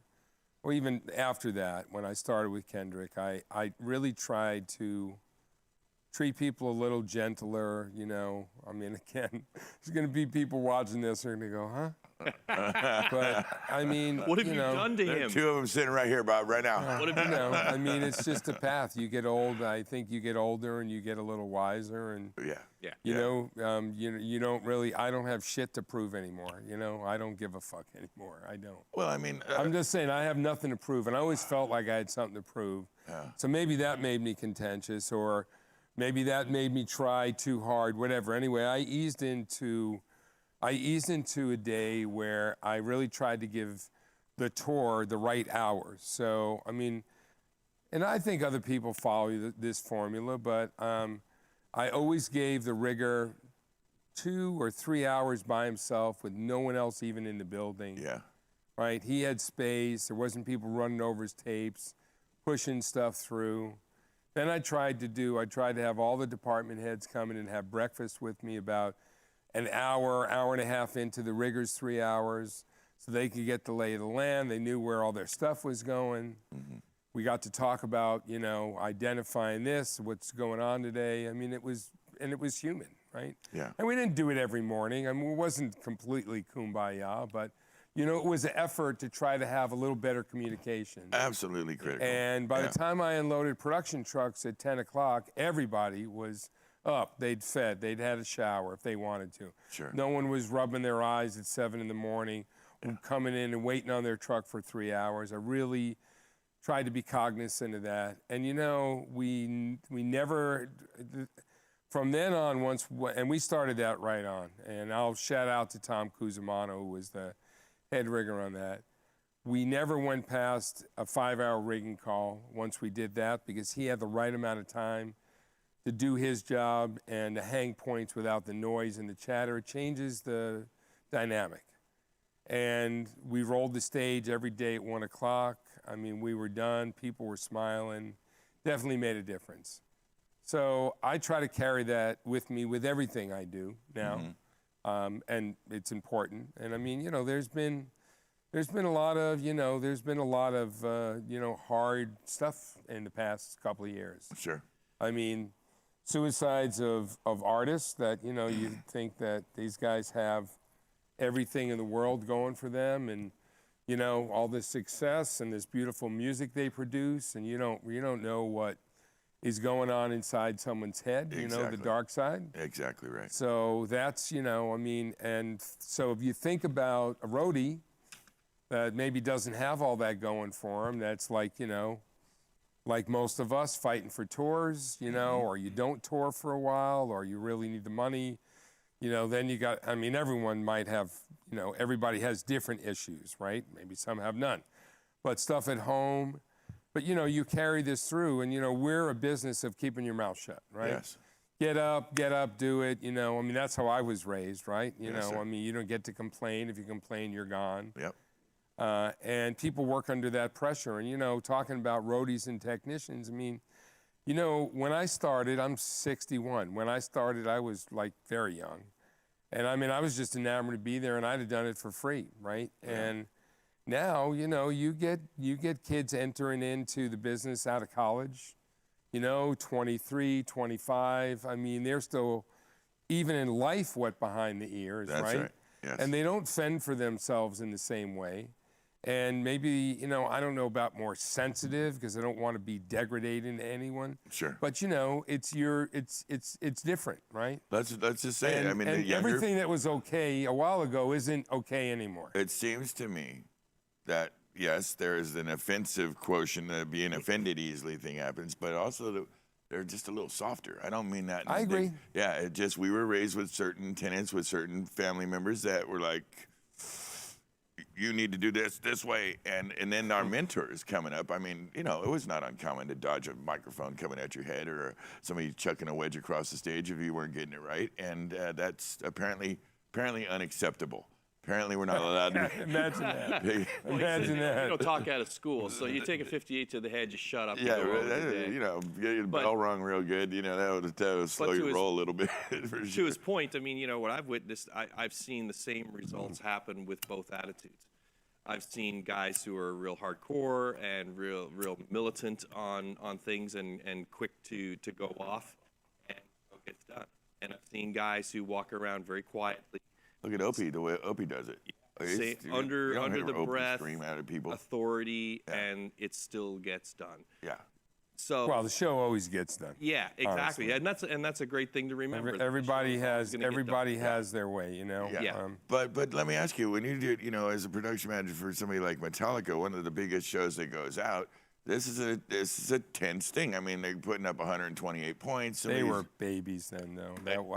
or even after that, when I started with Kendric, I really tried to treat people a little gentler, you know. I mean, again, there's going to be people watching this who are going to go, huh? But, I mean, What have you know, done to him? Two of them sitting right here, Bob, right now. What have you know, I mean, it's just a path. You get old. I think you get older and you get a little wiser. And, Yeah. you know, you don't really, I don't have shit to prove anymore. You know, I don't give a fuck anymore. I don't. Well, I mean, I'm just saying I have nothing to prove. And I always felt like I had something to prove. Yeah. So maybe that made me contentious, or maybe that made me try too hard, whatever. Anyway, I eased into a day where I really tried to give the tour the right hours. So, I mean, and I think other people follow this formula, but I always gave the rigger 2 or 3 hours by himself with no one else even in the building. yeah. Right? He had space. There wasn't people running over his tapes, pushing stuff through. Then I tried to have all the department heads come in and have breakfast with me about an hour and a half into the riggers 3 hours, so they could get the lay of the land. They knew where all their stuff was going. Mm-hmm. We got to talk about, you know, identifying this, what's going on today. I mean, it was human, right? Yeah. And we didn't do it every morning. I mean, it wasn't completely kumbaya, but, you know, it was an effort to try to have a little better communication. Absolutely critical. And by the time I unloaded production trucks at 10 o'clock, everybody was up. They'd fed. They'd had a shower if they wanted to. Sure. No one was rubbing their eyes at 7 in the morning, coming in and waiting on their truck for 3 hours. I really tried to be cognizant of that. And, you know, we never, from then on, and we started that right on. And I'll shout out to Tom Cusimano, who was the head rigger on that. We never went past a 5-hour rigging call once we did that, because he had the right amount of time to do his job and to hang points without the noise and the chatter. It changes the dynamic. And we rolled the stage every day at 1 o'clock. I mean, we were done. People were smiling. Definitely made a difference. So I try to carry that with me with everything I do now. Mm-hmm. And it's important. And I mean, you know, there's been a lot of, you know, hard stuff in the past couple of years. Sure. I mean, suicides of artists that, you know, you think that these guys have everything in the world going for them, and, you know, all this success and this beautiful music they produce, and you don't know what is going on inside someone's head, you know, the dark side. Exactly right. So that's, you know, I mean, and so if you think about a roadie that maybe doesn't have all that going for him, that's like, you know, like most of us fighting for tours, you know, or you don't tour for a while, or you really need the money You know, then you got, I mean, everyone might have, you know, everybody has different issues, right? Maybe some have none. But stuff at home, but you know, you carry this through, and you know, we're a business of keeping your mouth shut, right? Yes. Get up, do it. You know, I mean, that's how I was raised, right? You Yes, know, sir. I mean, you don't get to complain. If you complain, you're gone. Yep. And people work under that pressure. And, you know, talking about roadies and technicians, I mean, you know, when I started, I'm 61. When I started, I was like very young. And I mean, I was just enamored to be there, and I'd have done it for free, right? Yeah. And now, you know, you get kids entering into the business out of college, you know, 23, 25. I mean, they're still, even in life, wet behind the ears, That's right. Yes. And they don't fend for themselves in the same way. And maybe, you know, I don't know about more sensitive, because I don't want to be degrading to anyone. Sure. But you know, it's different, right? Let's just say it. And, I mean, and the younger, everything that was okay a while ago isn't okay anymore. it seems to me that yes, there is an offensive quotient, being offended easily thing happens, but also they're just a little softer. I don't mean that. I agree. Yeah, it just, we were raised with certain tenets, with certain family members that were like, you need to do this way, and then our mentors coming up. I mean, you know, it was not uncommon to dodge a microphone coming at your head, or somebody chucking a wedge across the stage if you weren't getting it right, and that's apparently unacceptable. Apparently, we're not allowed to. Imagine that. Imagine You that. don't talk out of school, so you take a 58 to the head, just shut up. And Yeah, go on with the day. you know, get your But- bell rung real good. You know, that would slow to your his- roll a little bit. For To sure. his point, I mean, you know, what I've witnessed, I've seen the same results happen with both attitudes. I've seen guys who are real hardcore and real militant on things, and quick to go off and go get done. And I've seen guys who walk around very quietly, Look at Opie, the way Opie does it. say It's- you under don't hear the Opie breath, scream at people. authority, and it still gets done. Yeah. So Well, the show always gets done. yeah, exactly, honestly. and that's a great thing to remember. that the Everybody show is has gonna get done. has their way, you know. Yeah. Yeah. But let me ask you, when you do, you know, as a production manager for somebody like Metallica, one of the biggest shows that goes out, this is a tense thing. I mean, they're putting up 128 points. They were babies then, though.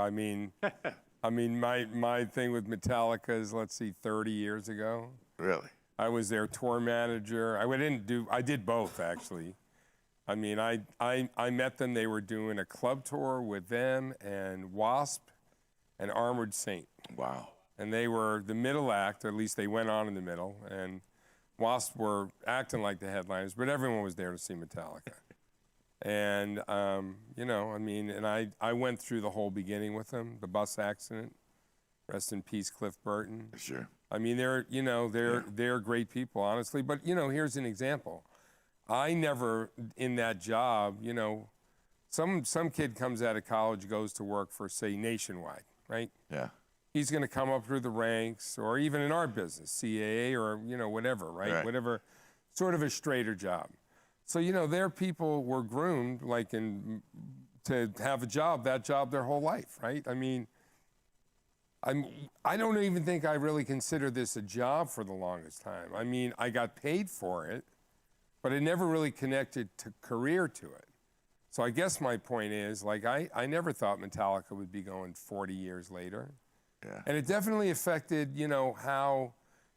I mean, my thing with Metallica is, let's see, 30 years ago. Really? I was their tour manager. I did both, actually. I mean, I met them. They were doing a club tour with them and Wasp and Armored Saint. Wow. And they were the middle act, or at least they went on in the middle. And Wasp were acting like the headliners, but everyone was there to see Metallica. And, you know, I mean, and I went through the whole beginning with them, the bus accident. Rest in peace, Cliff Burton. Sure. I mean, they're great people, honestly. But, you know, here's an example. I never, in that job, you know, some kid comes out of college, goes to work for, say, Nationwide, right? Yeah. He's going to come up through the ranks, or even in our business, CAA, or, you know, whatever, right? Right. Whatever, sort of a straighter job. So, you know, their people were groomed, like, to have a job, that job, their whole life, right? I mean, I don't even think I really considered this a job for the longest time. I mean, I got paid for it, but I never really connected to career to it. So I guess my point is, like, I never thought Metallica would be going 40 years later. Yeah. And it definitely affected, you know, how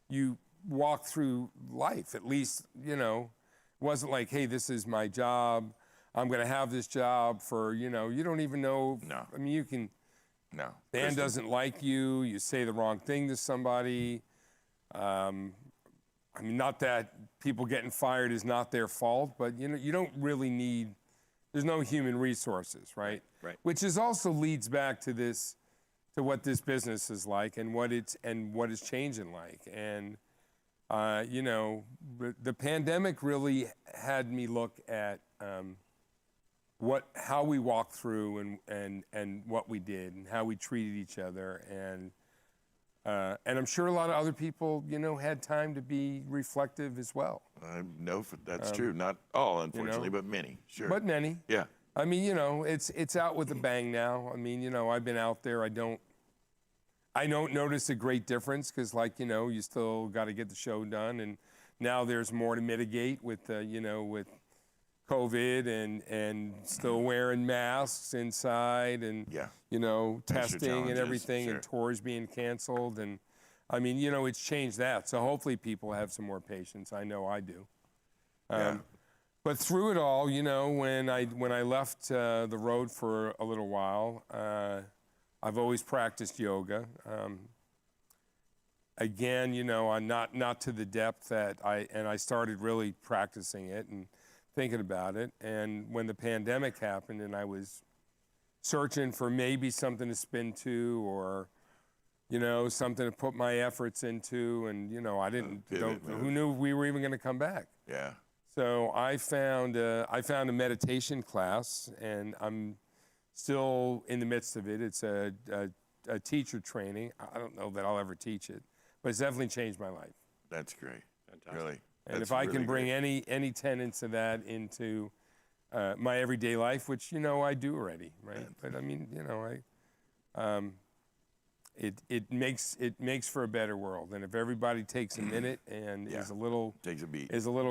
you walk through life. At least, you know, it wasn't like, hey, this is my job. I'm going to have this job for, you know, you don't even know. No. I mean, you can, No. band Kristen, doesn't like you, you say the wrong thing to somebody. I mean, not that people getting fired is not their fault, but, you know, you don't really need, there's no human resources, right? Right. Which is also leads back to this, to what this business is like and what it's changing like. And, you know, the pandemic really had me look at how we walked through and what we did and how we treated each other. And I'm sure a lot of other people, you know, had time to be reflective as well. I know that's true. Not all, unfortunately, know, but many. Sure. But many. Yeah. I mean, you know, it's out with a bang now. I mean, you know, I've been out there. I don't notice a great difference because, like, you know, you still got to get the show done, and now there's more to mitigate with, you know, with COVID and still wearing masks inside and, Yeah. you know, Extra testing and challenges, everything sure. and tours being canceled. And I mean, you know, it's changed that. So hopefully people have some more patience. I know I do. Yeah. But through it all, you know, when I left the road for a little while, I've always practiced yoga. Again, you know, I'm not to the depth that I started really practicing it and thinking about it. And when the pandemic happened and I was searching for maybe something to spin to or, you know, something to put my efforts into, and, you know, I didn't, Pivot move. who knew we were even going to come back? Yeah. So I found a meditation class, and I'm still in the midst of it. It's a teacher training. I don't know that I'll ever teach it, but it's definitely changed my life. That's great. Fantastic. Really. And That's if I really can bring great. any tenets of that into my everyday life, which, you know, I do already, right? But I mean, you know, it makes for a better world. And if everybody takes a minute and Yeah. is a little Takes a beat.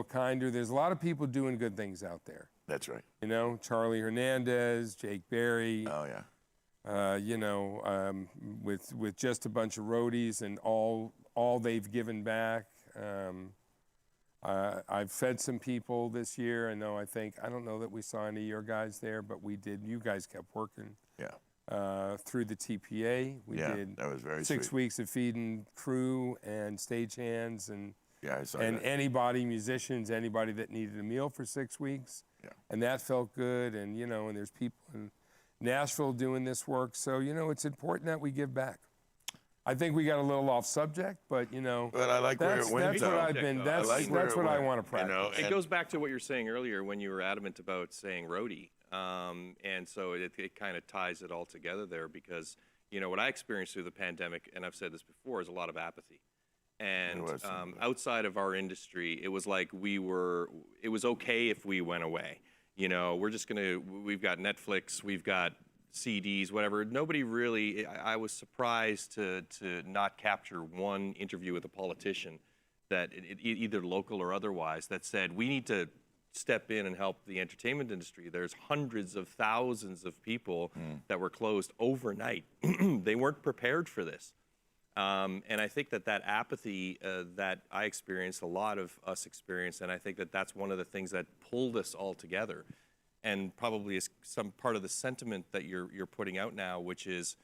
kinder, there's a lot of people doing good things out there. That's right. You know, Charlie Hernandez, Jake Berry, Oh, yeah. you know, with just a bunch of roadies and all they've given back. I've fed some people this year. I don't know that we saw any of your guys there, but we did. You guys kept working Yeah. through the TPA. We Yeah, did that was very 6 sweet. weeks of feeding crew and stagehands and Yeah, I saw and that. anybody, musicians, anybody that needed a meal for 6 weeks. Yeah. And that felt good. And, you know, and there's people in Nashville doing this work. So, you know, it's important that we give back. I think we got a little off subject, but, you know, But I like where that's, it went, that's what though. I've been, I that's, like where that's it what I went, want to practice. You know, It and- goes back to what you were saying earlier when you were adamant about saying roadie. And so it kind of ties it all together there because, you know, what I experienced through the pandemic, and I've said this before, is a lot of apathy. And There was some. outside of our industry, it was like it was okay if we went away. You know, we've got Netflix, we've got CDs, whatever. Nobody really, I was surprised to not capture one interview with a politician that either local or otherwise that said, we need to step in and help the entertainment industry. There's hundreds of thousands of people that were closed overnight. They weren't prepared for this. And I think that apathy that I experienced, a lot of us experienced, and I think that that's one of the things that pulled us all together, and probably is some part of the sentiment that you're putting out now, which is,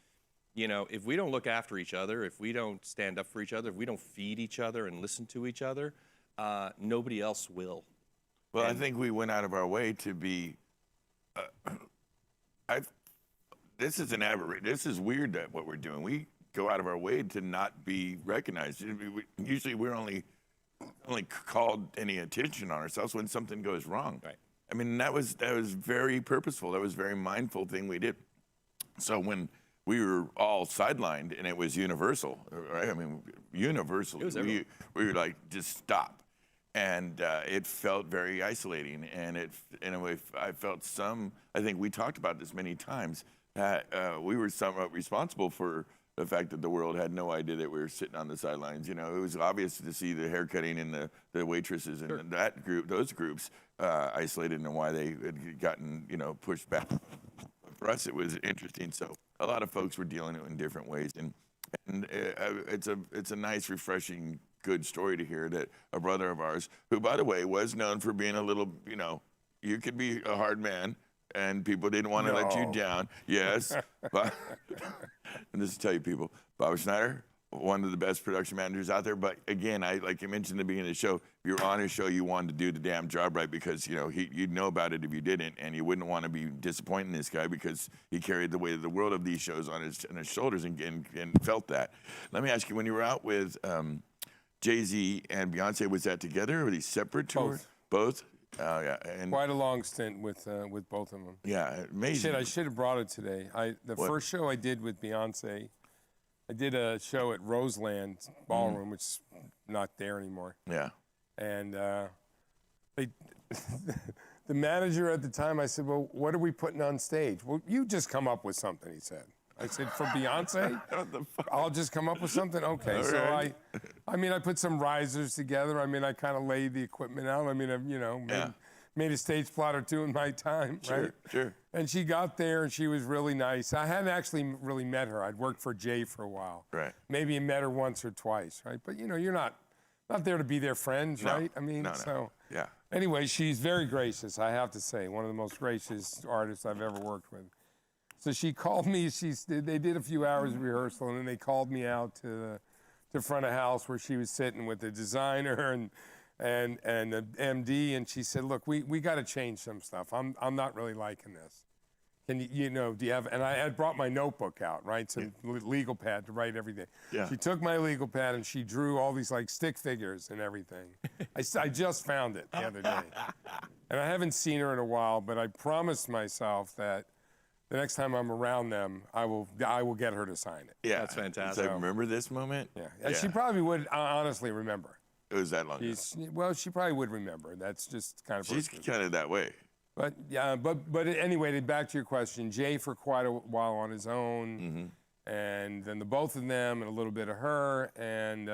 you know, if we don't look after each other, if we don't stand up for each other, if we don't feed each other and listen to each other, nobody else will. Well, I think we went out of our way to be. This is an aberration. This is weird that what we're doing. We go out of our way to not be recognized. Usually, we're only called any attention on ourselves when something goes wrong. Right. I mean, that was very purposeful. That was a very mindful thing we did. So when we were all sidelined and it was universal, right? I mean, universally, It was everywhere. we were like, just stop. And it felt very isolating. And in a way, I felt I think we talked about this many times, that we were somewhat responsible for the fact that the world had no idea that we were sitting on the sidelines. You know, it was obvious to see the haircutting and the waitresses and those groups isolated and why they had gotten, you know, pushed back. For us, it was interesting. So a lot of folks were dealing it in different ways. And it's a nice, refreshing, good story to hear that a brother of ours, who, by the way, was known for being a little, you know, you could be a hard man, and people didn't want to let you No. down. Yes. But, and this is to tell you people, Bob Schneider, one of the best production managers out there. But again, like you mentioned at the beginning of the show, if you're on his show, you wanted to do the damn job right because, you know, you'd know about it if you didn't, and you wouldn't want to be disappointing this guy because he carried the weight of the world of these shows on his shoulders and felt that. Let me ask you, when you were out with Jay-Z and Beyonce, was that together or were these separate tours? Both? Yeah. And Quite a long stint with both of them. yeah, amazing. Shit, I should have brought it today. The first show I did with Beyonce, I did a show at Roseland Ballroom, which is not there anymore. Yeah. And the manager at the time, I said, well, what are we putting on stage? Well, you just come up with something, he said. I said, for Beyonce? I'll just come up with something? Okay. So right. I mean, I put some risers together. I mean, I kind of laid the equipment out. I mean, you know, made a stage plot or two in my time, right? Sure. And she got there, and she was really nice. I hadn't actually really met her. I'd worked for Jay for a while. Right. Maybe met her once or twice, right? But, you're not there to be their friends, No. right? I mean, No. so. Yeah. Anyway, she's very gracious, I have to say. One of the most gracious artists I've ever worked with. So she called me. They did a few hours of rehearsal, and then they called me out to the front of house where she was sitting with the designer and the MD, and she said, "Look, we got to change some stuff. I'm not really liking this. Can do you have?" And I had brought my notebook out, right, some legal pad to write everything. Yeah. She took my legal pad and she drew all these like stick figures and everything. I just found it the other day, and I haven't seen her in a while. But I promised myself that the next time I'm around them, I will get her to sign it. Yeah. That's fantastic. So remember this moment? Yeah, and she probably would honestly remember. It was that long ago. She probably would remember. That's just kind of. She's kind of that way. But yeah, but anyway, back to your question, Jay for quite a while on his own, and then the both of them and a little bit of her, and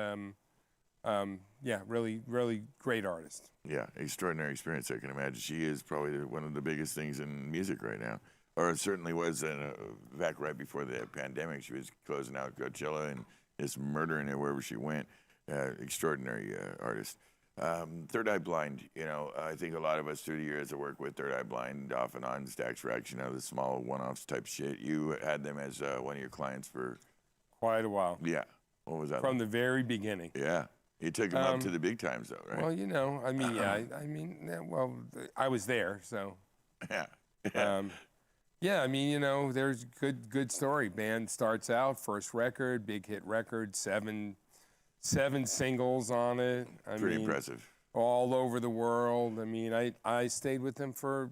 yeah, really, really great artist. Yeah, extraordinary experience. I can imagine. She is probably one of the biggest things in music right now, or it certainly was back right before the pandemic. She was closing out Coachella and just murdering it wherever she went. Extraordinary artist. Third Eye Blind, I think a lot of us through the years that work with Third Eye Blind, off and on, Stax Rex, the small one-offs type shit. You had them as one of your clients for Quite a while. Yeah. What was that? From the very beginning. Yeah. You took them up to the big times, though, right? Well, I was there, so. Yeah. Yeah, there's good story. Band starts out, first record, big hit record, seven singles on it. Pretty impressive. All over the world. I stayed with them for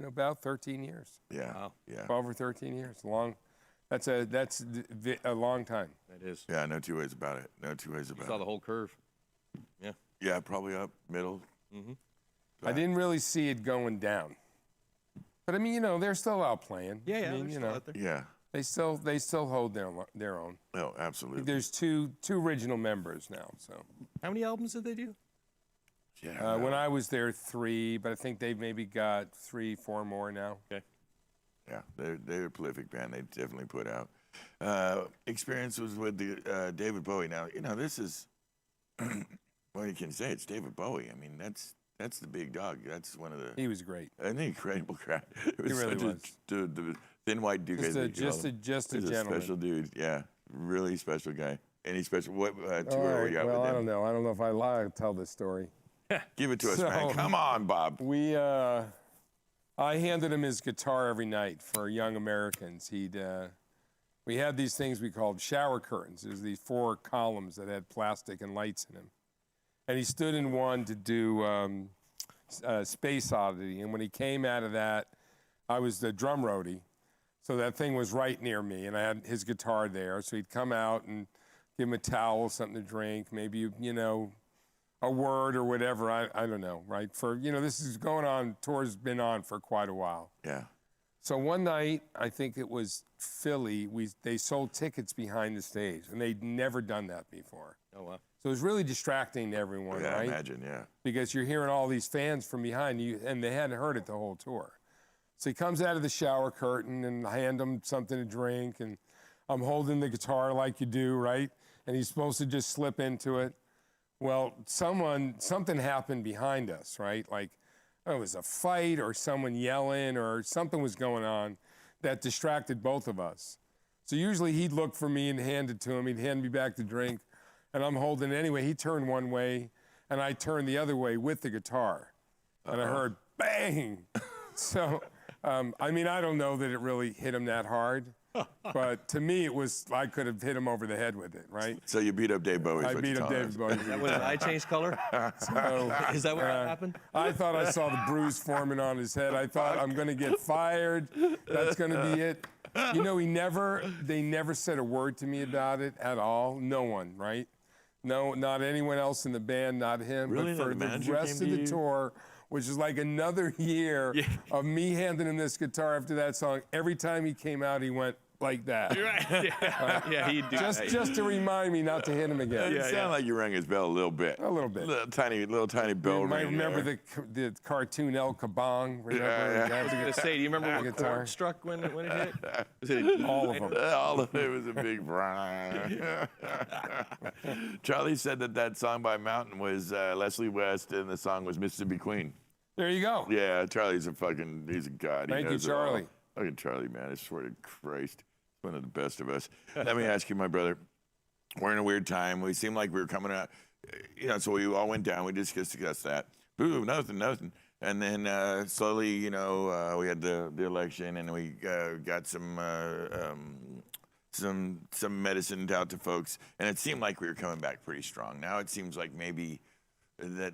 about 13 years. Yeah. Wow. Yeah. 12 or 13 years. That's a long time. That is. Yeah, no two ways about it. No two ways about Saw it. the whole curve. Yeah. Yeah, probably up, middle. I didn't really see it going down. But they're still out playing. Yeah, they're still out there. Yeah. They still hold their own. Oh, absolutely. There's two original members now. So How many albums did they do? Yeah. when I was there, 3, but I think they've maybe got 3, 4 more now. Okay. Yeah, they're a prolific band. They definitely put out. Experience was with the David Bowie. Now, this is, well, you can say it's David Bowie. That's the big dog. That's one of the. He was great. An incredible crowd. It was He really such was. the thin white dude. Just a He's a gentleman. special dude. Yeah, really special guy. Any special? What tour were you out well, with I them? don't know. I don't know if I lie to tell this story. Give it to us, So- man. Come on, Bob. I handed him his guitar every night for young Americans. We had these things we called shower curtains. There's these 4 columns that had plastic and lights in them. And he stood in one to do Space Oddity. And when he came out of that, I was the drum roadie. So that thing was right near me, and I had his guitar there. So he'd come out and give him a towel, something to drink, maybe, a word or whatever. I don't know, right? This is going on, tour's been on for quite a while. Yeah. So one night, I think it was Philly, they sold tickets behind the stage, and they'd never done that before. Oh, wow. So it was really distracting to everyone, Yeah, right? I imagine. Yeah. Because you're hearing all these fans from behind you, and they hadn't heard it the whole tour. So he comes out of the shower curtain, and I hand him something to drink, and I'm holding the guitar like you do, right? And he's supposed to just slip into it. Well, something happened behind us, right? Like, it was a fight or someone yelling or something was going on that distracted both of us. So usually he'd look for me and hand it to him. He'd hand me back the drink, and I'm holding it anyway. He turned one way, and I turned the other way with the guitar. And I heard bang. So, I don't know that it really hit him that hard. But to me, it was, I could have hit him over the head with it, right? So you beat up Dave Bowie. I beat up David Bowie. Is that when his eye changed color? So, Is that what happened? I thought I saw the bruise forming on his head. I thought, I'm going to get fired. That's going to be it. They never said a word to me about it at all. No one, right? No, not anyone else in the band, not him. Really? But Not for the the manager rest came of to the you? tour, which is like another year of me handing him this guitar after that song, every time he came out, he went, like that. Right. Yeah, he'd do that. Just to remind me not to hit him again. It sounded like you rang his bell a little bit. A little bit. Little tiny bell You might ring remember there. the cartoon El Kabong. Remember? Yeah. I was gonna say, do you remember when Guitar. Corn struck when it hit? Was it All of them. All of it was a big brine. Charlie said that song by Mountain was Leslie West, and the song was Mississippi Queen. There you go. Yeah, Charlie's he's a god. He Thank you, knows it all. Charlie. Look at Charlie, man. I swear to Christ. He's one of the best of us. Let me ask you, my brother. We're in a weird time. We seem like we were coming out, so we all went down. We discussed that. Ooh, nothing. And then slowly, we had the election, and we got some medicine out to folks, and it seemed like we were coming back pretty strong. Now it seems like maybe that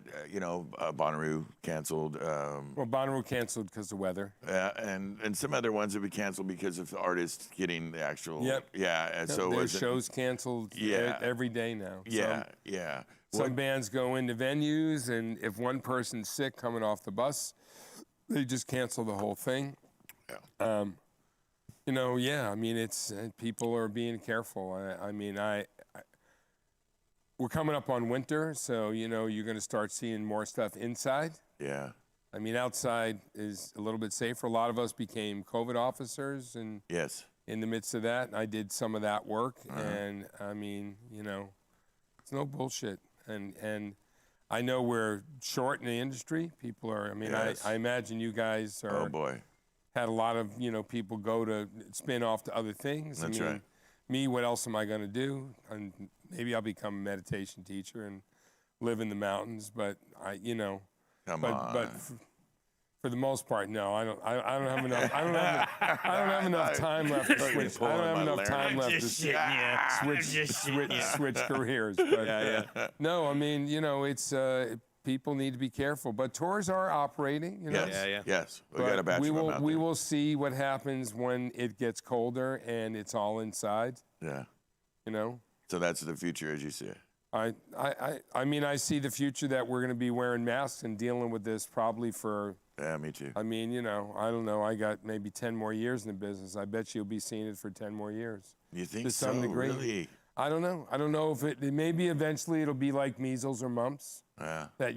Bonnaroo canceled. Well, Bonnaroo canceled because of weather. And some other ones have been canceled because of artists getting the actual. Yep. Yeah, and so Their was it- shows canceled every day now. Yeah. Some bands go into venues, and if one person's sick coming off the bus, they just cancel the whole thing. Yeah. I mean, it's people are being careful. We're coming up on winter, so you're going to start seeing more stuff inside. Yeah. I mean, outside is a little bit safer. A lot of us became COVID officers, and Yes. in the midst of that, I did some of that work. And I mean, it's no bullshit. And I know we're short in the industry. People are. I mean, Yes. I imagine you guys are. Oh boy. Had a lot of people go to spin off to other things. That's right. Me, what else am I going to do? And maybe I'll become a meditation teacher and live in the mountains. But Come but on. for the most part, no. I don't have enough. I don't have enough time left to switch. I don't have enough time left to switch careers. But no, I mean, it's. People need to be careful, but tours are operating. Yes. Yes. We But got a batch we of them will out we there. will see what happens when it gets colder and it's all inside. Yeah. So that's the future, as you see it. I mean, I see the future that we're going to be wearing masks and dealing with this probably for. Yeah, me too. I mean, I don't know. I got maybe 10 more years in the business. I bet you'll be seeing it for 10 more years. You think to so? some degree. Really? I don't know. I don't know if maybe eventually it'll be like measles or mumps. Yeah. That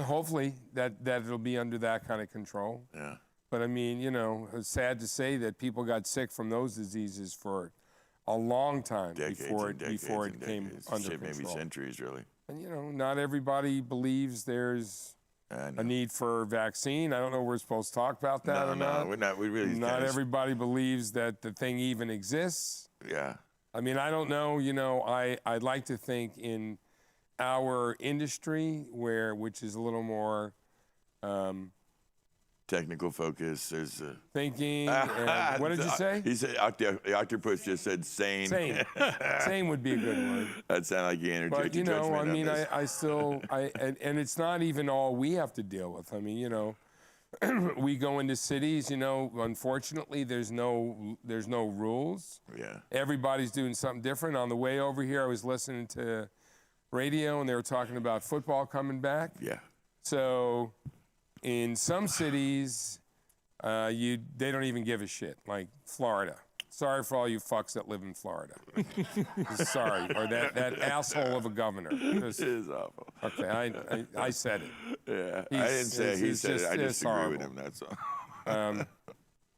hopefully that it'll be under that kind of control. Yeah. But I mean, it's sad to say that people got sick from those diseases for a long time before it came under Shit, control. maybe centuries, really. And not everybody believes there's a need for a vaccine. I don't know if we're supposed to talk about that or not. No, we're not. We really Not can't. everybody believes that the thing even exists. Yeah. I mean, I don't know. I'd like to think in our industry, which is a little more Technical focus. There's a. thinking. And, what did you say? He said the octopus just said sane. Sane. Sane would be a good word. That sounded like he But interjected judgment I on mean, this. I still, and it's not even all we have to deal with. I mean, we go into cities. Unfortunately, there's no rules. Yeah. Everybody's doing something different. On the way over here, I was listening to radio, and they were talking about football coming back. Yeah. So, in some cities, they don't even give a shit. Like Florida. Sorry for all you fucks that live in Florida. Sorry, or that asshole of a governor. It is awful. Okay, I said it. Yeah. I didn't say he said it. I just agree with him. That's all.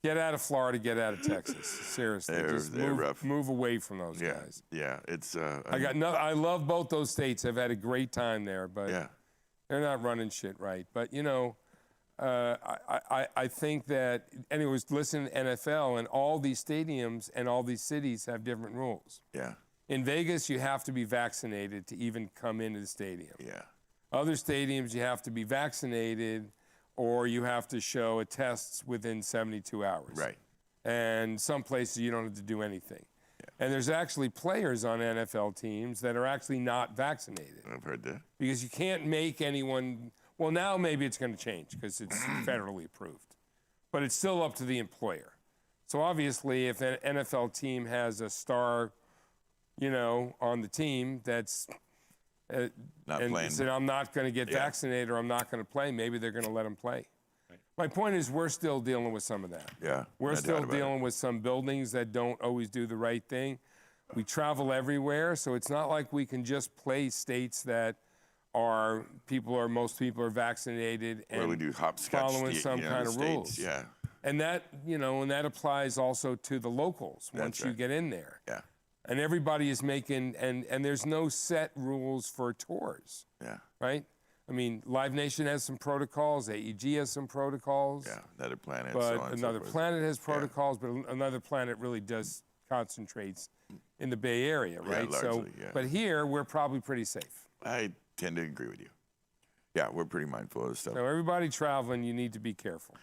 Get out of Florida. Get out of Texas. Seriously, just they're rough. move away from those Yeah. guys. Yeah. It's. I love both those states. I've had a great time there, but Yeah. they're not running shit right. But I think that, anyways, listen to NFL, and all these stadiums and all these cities have different rules. Yeah. In Vegas, you have to be vaccinated to even come into the stadium. Yeah. Other stadiums, you have to be vaccinated or you have to show a test within 72 hours. Right. And some places you don't have to do anything. Yeah. And there's actually players on NFL teams that are actually not vaccinated. I've heard that. Because you can't make anyone, well, now maybe it's going to change because it's federally approved. But it's still up to the employer. So obviously, if an NFL team has a star, on the team that's Not and playing. said, I'm not going to get vaccinated or I'm not going to play, maybe they're going to let him play. Right. My point is, we're still dealing with some of that. Yeah, We're no still doubt about it. dealing with some buildings that don't always do the right thing. We travel everywhere, so it's not like we can just play states that most people are vaccinated Where we and do hopscotch, following some kind of states. rules. Yeah, And that, and that applies also to the locals once you right. get in there. yeah, And everybody is making, and there's no set rules for tours, yeah, right? I mean, Live Nation has some protocols, AEG has some protocols. yeah. Another planet. But so on and so Another forth. Planet has protocols, but Another Planet really does concentrates in the Bay Area, right? largely, yeah. But here we're probably pretty safe. I tend to agree with you. Yeah, we're pretty mindful of this stuff. So everybody traveling, you need to be careful.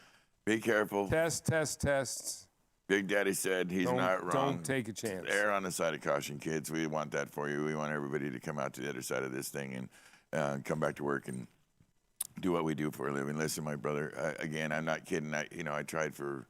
Be careful. Tests. Big Daddy said he's not wrong. Don't take a chance. Err on the side of caution, kids. We want that for you. We want everybody to come out to the other side of this thing and come back to work and do what we do for a living. Listen, my brother, again, I'm not kidding. I tried for,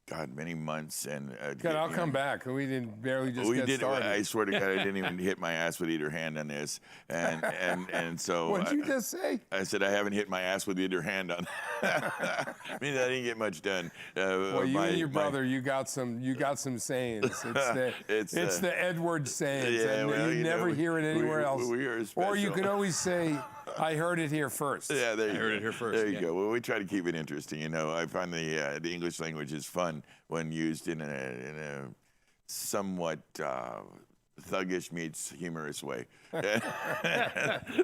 God, many months. And God, I'll come back. We didn't barely just we get did. started. I swear to God, I didn't even hit my ass with either hand on this. And so What did you just say? I said I haven't hit my ass with either hand on. I mean, I didn't get much done. Well, you and your brother, you got some sayings. It's the Edward sayings, Yeah, and well, you never hear it anywhere else. We are Or you special. can always say, "I heard it here first." Yeah, there you go. heard it here first, There you yeah. go. Well, we try to keep it interesting. I find the English language is fun when used in a somewhat thuggish meets humorous way.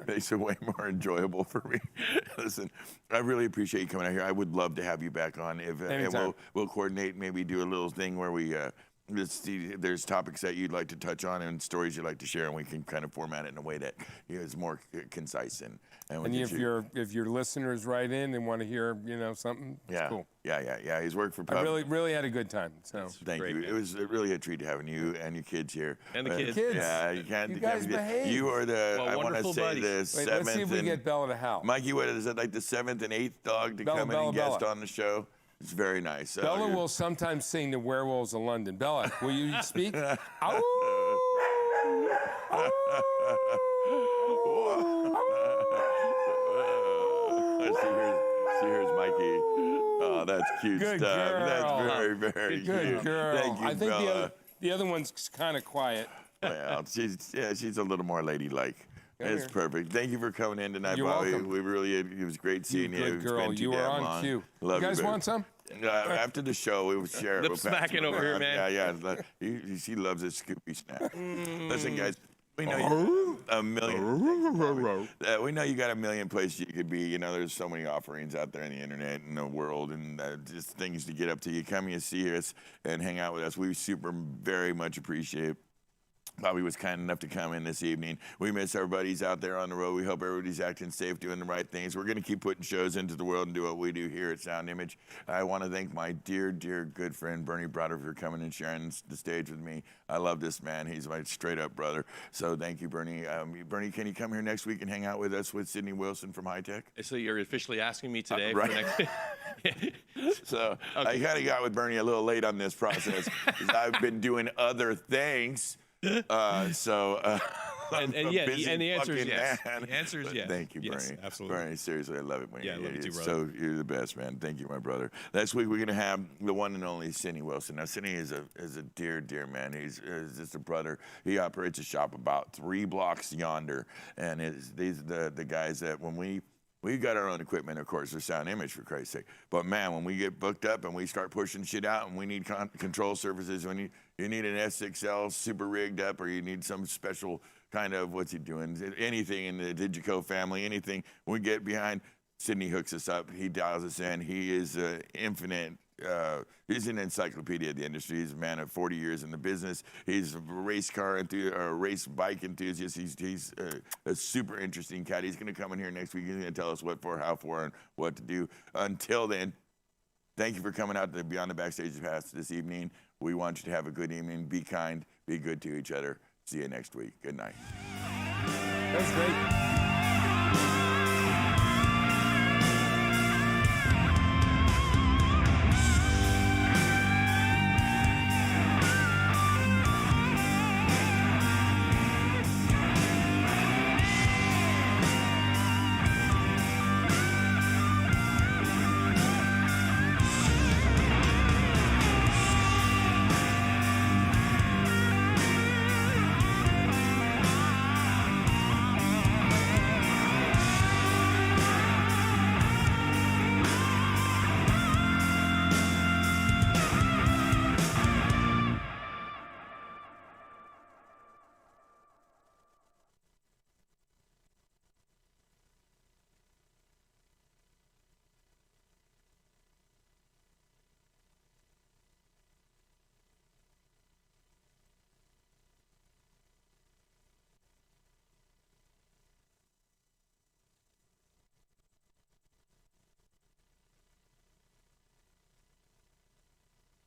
Makes it way more enjoyable for me. Listen, I really appreciate you coming out here. I would love to have you back on. And Anytime. we'll coordinate, maybe do a little thing where we there's topics that you'd like to touch on and stories you'd like to share, and we can kind of format it in a way that is more concise and And if your listeners write in and want to hear, something, it's cool. Yeah. He's worked for I really had a good time. So Thank Great, you. man. It was really a treat having you and your kids here. And the kids. Kids. Yeah, you can't. You guys behave. You are the. Well, I want to wonderful say buddies. the wait, seventh. let's see if we and, get Bella to howl. Mikey, what is it like the 7th and 8th dog to Bella, come in and Bella, guest Bella. on the show? It's very nice. Bella you're- will sometimes sing the Werewolves of London. Bella, will you speak? Ow! Here's Mikey. Oh, that's cute Good stuff. girl. That's very, very Good cute. girl. Thank you, I think Bella. the other one's kind of quiet. Well, she's a little more ladylike. It's here. perfect. Thank you for coming in tonight, You're Bobby. welcome. It was great seeing you. Good It's girl. been too You were damn on long. cue. Love You guys baby. want some? After the show, we will share it. Lip We'll pass it smacking over here, around. man. Yeah. She loves a Scoopy snack. Listen, guys, we know you a million. We know you got a million places you could be. There's so many offerings out there on the internet and the world, and just things to get up to. You come, you see us, and hang out with us. We very much appreciate. Bobby was kind enough to come in this evening. We miss our buddies out there on the road. We hope everybody's acting safe, doing the right things. We're going to keep putting shows into the world and do what we do here at Sound Image. I want to thank my dear, dear good friend, Bernie Broder, for coming and sharing the stage with me. I love this man. He's my straight-up brother. So thank you, Bernie. Bernie, can you come here next week and hang out with us with Sydney Wilson from High Tech? So you're officially asking me today right. for next. So I kind of got with Bernie a little late on this process because I've been doing other things. And I'm yeah, a busy and the answer is fucking yes. man. The answer is But yes. Thank you, Yes, Bernie. absolutely. Bernie, seriously, I love it when Yeah, I love you too, it's brother. So you're the best, man. Thank you, my brother. Next week we're gonna have the one and only Cindy Wilson. Now, Cindy is a dear, dear man. He's just a brother. He operates a shop about 3 blocks yonder, and these are the guys that when we got our own equipment, of course, for Sound Image, for Christ's sake. But man, when we get booked up and we start pushing shit out and we need control surfaces, when you need an S6L super rigged up, or you need some special kind of, what's he doing? Anything in the Digico family, anything, we get behind, Sydney hooks us up. He dials us in. He is infinite. He's an encyclopedia of the industry. He's a man of 40 years in the business. He's a race bike enthusiast. He's a super interesting cat. He's going to come in here next week. He's going to tell us what for, how for, and what to do. Until then, thank you for coming out to Beyond the Backstage Pass this evening. We want you to have a good evening. Be kind. Be good to each other. See you next week. Good night. That's great.